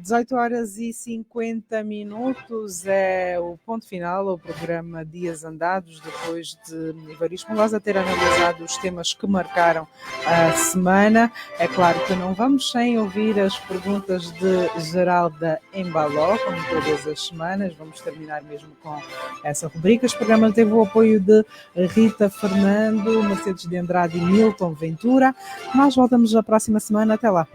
(18h50) é o ponto final ao programa Dias Andados, depois de Evaristo Molaza ter analisado os temas que marcaram a semana. É claro que não vamos sem ouvir as perguntas de Geralda Embaló, como todas as semanas. Vamos terminar mesmo com essa rubrica. Este programa teve o apoio de Rita Fernando, Mercedes de Andrade e Milton Ventura. Nós voltamos a próxima semana. Até lá.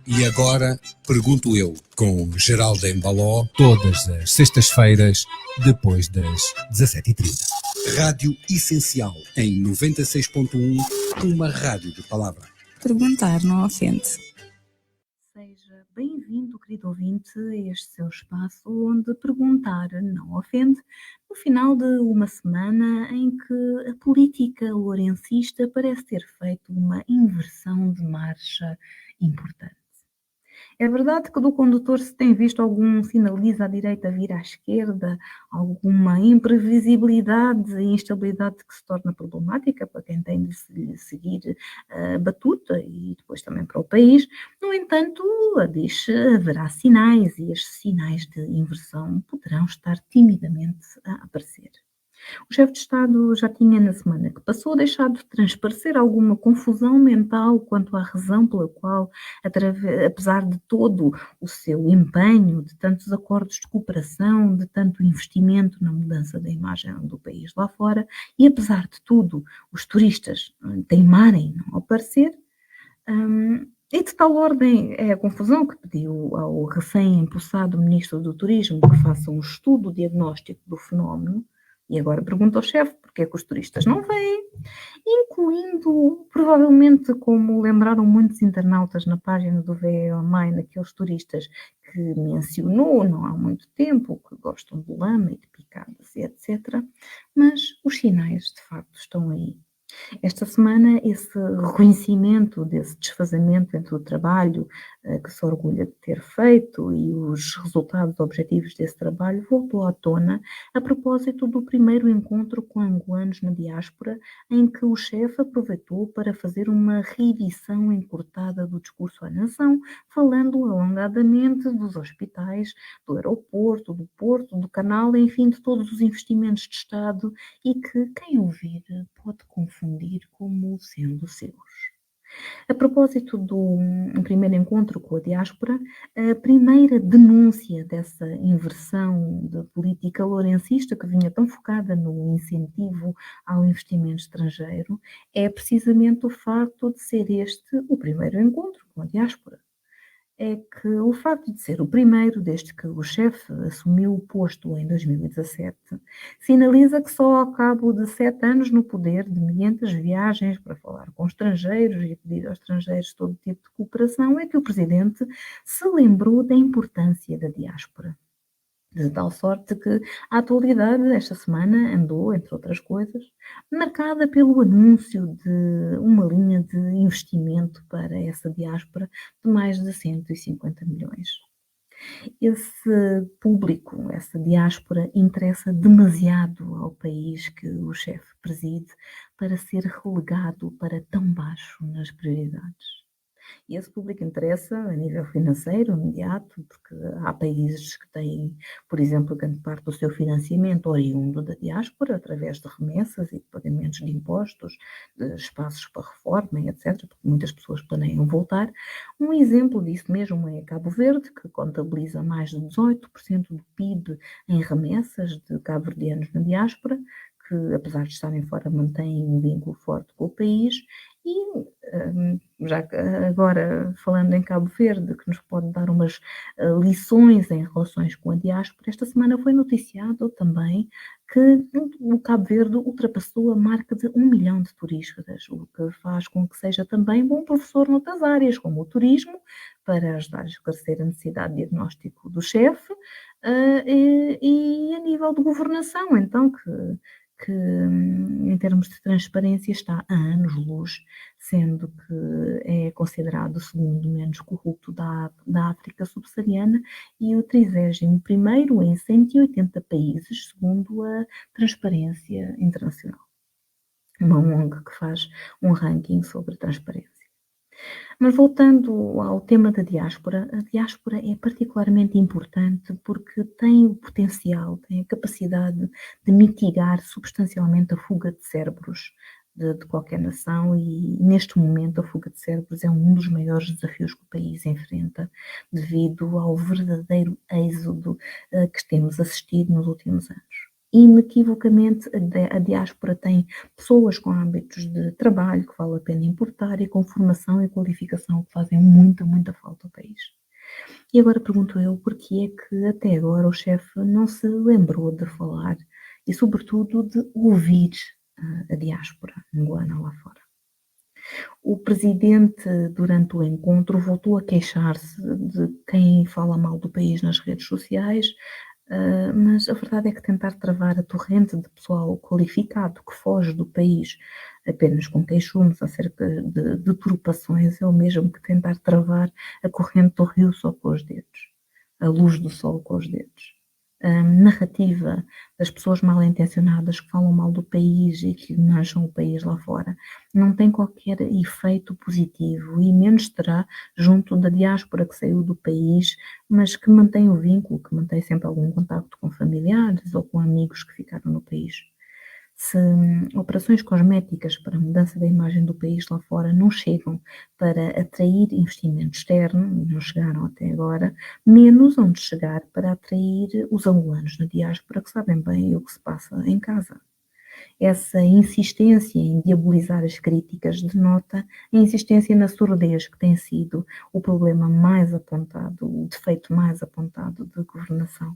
E agora, pergunto eu, com Geralda Embaló, todas as sextas-feiras, depois das 17h30. Rádio Essencial, em 96.1, uma rádio de palavra. Perguntar não ofende. Seja bem-vindo, querido ouvinte, a este seu espaço onde perguntar não ofende, no final de uma semana em que a política lourencista parece ter feito uma inversão de marcha importante. É verdade que do condutor se tem visto algum sinaliza à direita vir à esquerda, alguma imprevisibilidade e instabilidade que se torna problemática para quem tem de seguir a batuta e depois também para o país. No entanto, haverá sinais e estes sinais de inversão poderão estar timidamente a aparecer. O chefe de Estado já tinha na semana que passou deixado de transparecer alguma confusão mental quanto à razão pela qual, apesar de todo o seu empenho, de tantos acordos de cooperação, de tanto investimento na mudança da imagem do país lá fora, e apesar de tudo os turistas teimarem não aparecer, e de tal ordem é a confusão que pediu ao recém-empossado Ministro do Turismo que faça um estudo diagnóstico do fenómeno, E agora pergunta ao chefe porque é que os turistas não vêm, incluindo, provavelmente, como lembraram muitos internautas na página do VE Online, aqueles turistas que mencionou não há muito tempo, que gostam de lama e de picadas e etc. Mas os sinais, de facto, estão aí. Esta semana, esse reconhecimento desse desfazamento entre o trabalho que se orgulha de ter feito e os resultados objetivos desse trabalho voltou à tona a propósito do primeiro encontro com angolanos na diáspora, em que o chefe aproveitou para fazer uma reedição encurtada do discurso à nação, falando alongadamente dos hospitais, do aeroporto, do porto, do canal, enfim, de todos os investimentos de Estado e que quem ouvir pode confundir como sendo seus. A propósito do primeiro encontro com a diáspora, a primeira denúncia dessa inversão da política lourencista que vinha tão focada no incentivo ao investimento estrangeiro é precisamente o facto de ser este o primeiro encontro com a diáspora. É que o facto de ser o primeiro, desde que o chefe assumiu o posto em 2017, sinaliza que só ao cabo de 7 anos no poder, de milhentas viagens para falar com estrangeiros e pedir aos estrangeiros todo tipo de cooperação, é que o presidente se lembrou da importância da diáspora. De tal sorte que a atualidade esta semana andou, entre outras coisas, marcada pelo anúncio de uma linha de investimento para essa diáspora de mais de 150 milhões. Esse público, essa diáspora, interessa demasiado ao país que o chefe preside para ser relegado para tão baixo nas prioridades. E esse público interessa a nível financeiro, imediato, porque há países que têm, por exemplo, grande parte do seu financiamento oriundo da diáspora, através de remessas e de pagamentos de impostos, de espaços para reforma, etc., porque muitas pessoas planeiam voltar. Um exemplo disso mesmo é Cabo Verde, que contabiliza mais de 18% do PIB em remessas de cabo-verdianos na diáspora, que, apesar de estarem fora, mantêm um vínculo forte com o país. E já que agora falando em Cabo Verde, que nos pode dar umas lições em relações com a diáspora, esta semana foi noticiado também que o Cabo Verde ultrapassou a marca de 1 milhão de turistas, o que faz com que seja também bom professor noutras áreas, como o turismo, para ajudar a esclarecer a necessidade de diagnóstico do chefe, e a nível de governação, então, que em termos de transparência está a anos-luz, sendo que é considerado o segundo menos corrupto da África subsaariana e o 31º em 180 países, segundo a Transparência Internacional, uma ONG que faz um ranking sobre transparência. Mas voltando ao tema da diáspora, a diáspora é particularmente importante porque tem o potencial, tem a capacidade de mitigar substancialmente a fuga de cérebros de qualquer nação e neste momento a fuga de cérebros é um dos maiores desafios que o país enfrenta devido ao verdadeiro êxodo que temos assistido nos últimos anos. Inequivocamente, a diáspora tem pessoas com hábitos de trabalho que vale a pena importar e com formação e qualificação que fazem muita, muita falta ao país. E agora pergunto eu, porquê é que até agora o chefe não se lembrou de falar e, sobretudo, de ouvir a diáspora angolana lá fora? O presidente, durante o encontro, voltou a queixar-se de quem fala mal do país nas redes sociais, mas a verdade é que tentar travar a torrente de pessoal qualificado que foge do país apenas com queixumes acerca de deturpações é o mesmo que tentar travar a corrente do rio só com os dedos, a luz do sol com os dedos. A narrativa das pessoas mal intencionadas que falam mal do país e que mancham o país lá fora não tem qualquer efeito positivo e menos terá junto da diáspora que saiu do país, mas que mantém o vínculo, que mantém sempre algum contacto com familiares ou com amigos que ficaram no país. Se operações cosméticas para a mudança da imagem do país lá fora não chegam para atrair investimento externo, e não chegaram até agora, menos onde chegar para atrair os angolanos na diáspora que sabem bem o que se passa em casa. Essa insistência em diabolizar as críticas denota a insistência na surdez que tem sido o problema mais apontado, o defeito mais apontado de governação.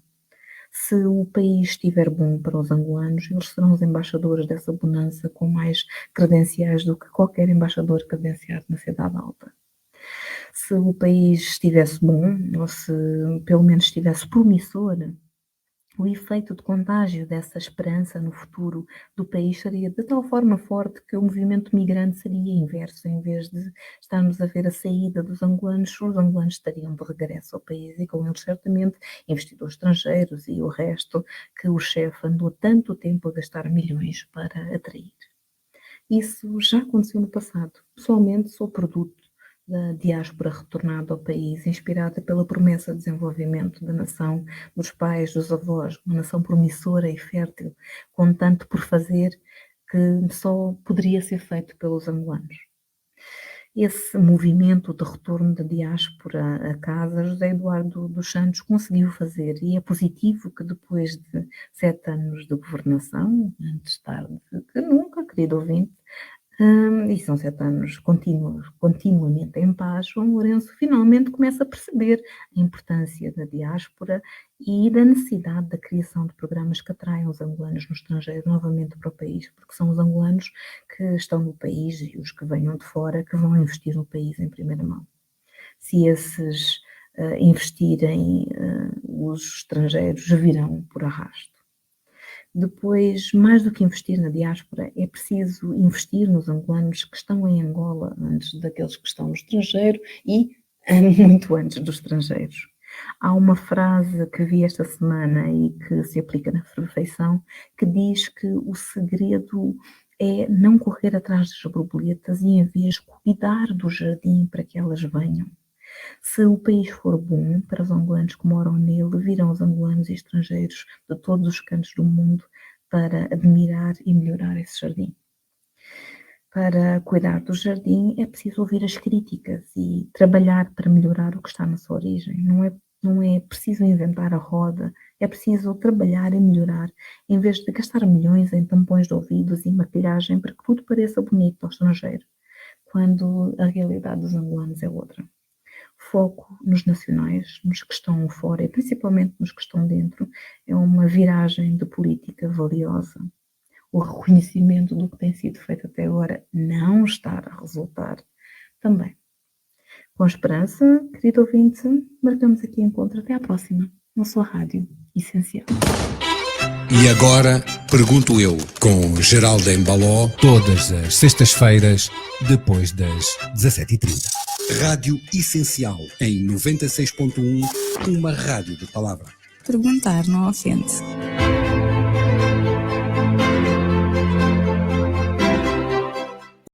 Se o país estiver bom para os angolanos, eles serão os embaixadores dessa bonança com mais credenciais do que qualquer embaixador credenciado na Cidade Alta. Se o país estivesse bom, ou se pelo menos estivesse promissor, o efeito de contágio dessa esperança no futuro do país seria de tal forma forte que o movimento migrante seria inverso. Em vez de estarmos a ver a saída dos angolanos, os angolanos estariam de regresso ao país e com eles certamente investidores estrangeiros e o resto que o chefe andou tanto tempo a gastar milhões para atrair. Isso já aconteceu no passado. Pessoalmente sou produto da diáspora retornada ao país, inspirada pela promessa de desenvolvimento da nação, dos pais, dos avós, uma nação promissora e fértil, com tanto por fazer que só poderia ser feito pelos angolanos. Esse movimento de retorno da diáspora a casa, José Eduardo dos Santos conseguiu fazer, e é positivo que depois de 7 anos de governação, antes tarde que nunca, querido ouvinte, e são 7 anos continuamente em paz, João Lourenço finalmente começa a perceber a importância da diáspora e da necessidade da criação de programas que atraiam os angolanos no estrangeiro novamente para o país, porque são os angolanos que estão no país e os que venham de fora que vão investir no país em primeira mão. Se esses investirem, os estrangeiros virão por arrasto. Depois, mais do que investir na diáspora, é preciso investir nos angolanos que estão em Angola antes daqueles que estão no estrangeiro e muito antes dos estrangeiros. Há uma frase que vi esta semana e que se aplica na perfeição, que diz que o segredo é não correr atrás das borboletas e, em vez, cuidar do jardim para que elas venham. Se o país for bom para os angolanos que moram nele, virão os angolanos e estrangeiros de todos os cantos do mundo para admirar e melhorar esse jardim. Para cuidar do jardim é preciso ouvir as críticas e trabalhar para melhorar o que está na sua origem. Não é preciso inventar a roda, é preciso trabalhar e melhorar, em vez de gastar milhões em tampões de ouvidos e maquilhagem para que tudo pareça bonito ao estrangeiro, quando a realidade dos angolanos é outra. Foco nos nacionais, nos que estão fora e principalmente nos que estão dentro, é uma viragem de política valiosa. O reconhecimento do que tem sido feito até agora não está a resultar também. Com esperança, querido ouvinte, marcamos aqui encontro. Até à próxima, na sua Rádio Essencial. E agora, pergunto eu, com Geraldo Embaló, Todas as sextas-feiras, depois das 17h30. Rádio Essencial, em 96.1, uma rádio de palavra. Perguntar não ofende.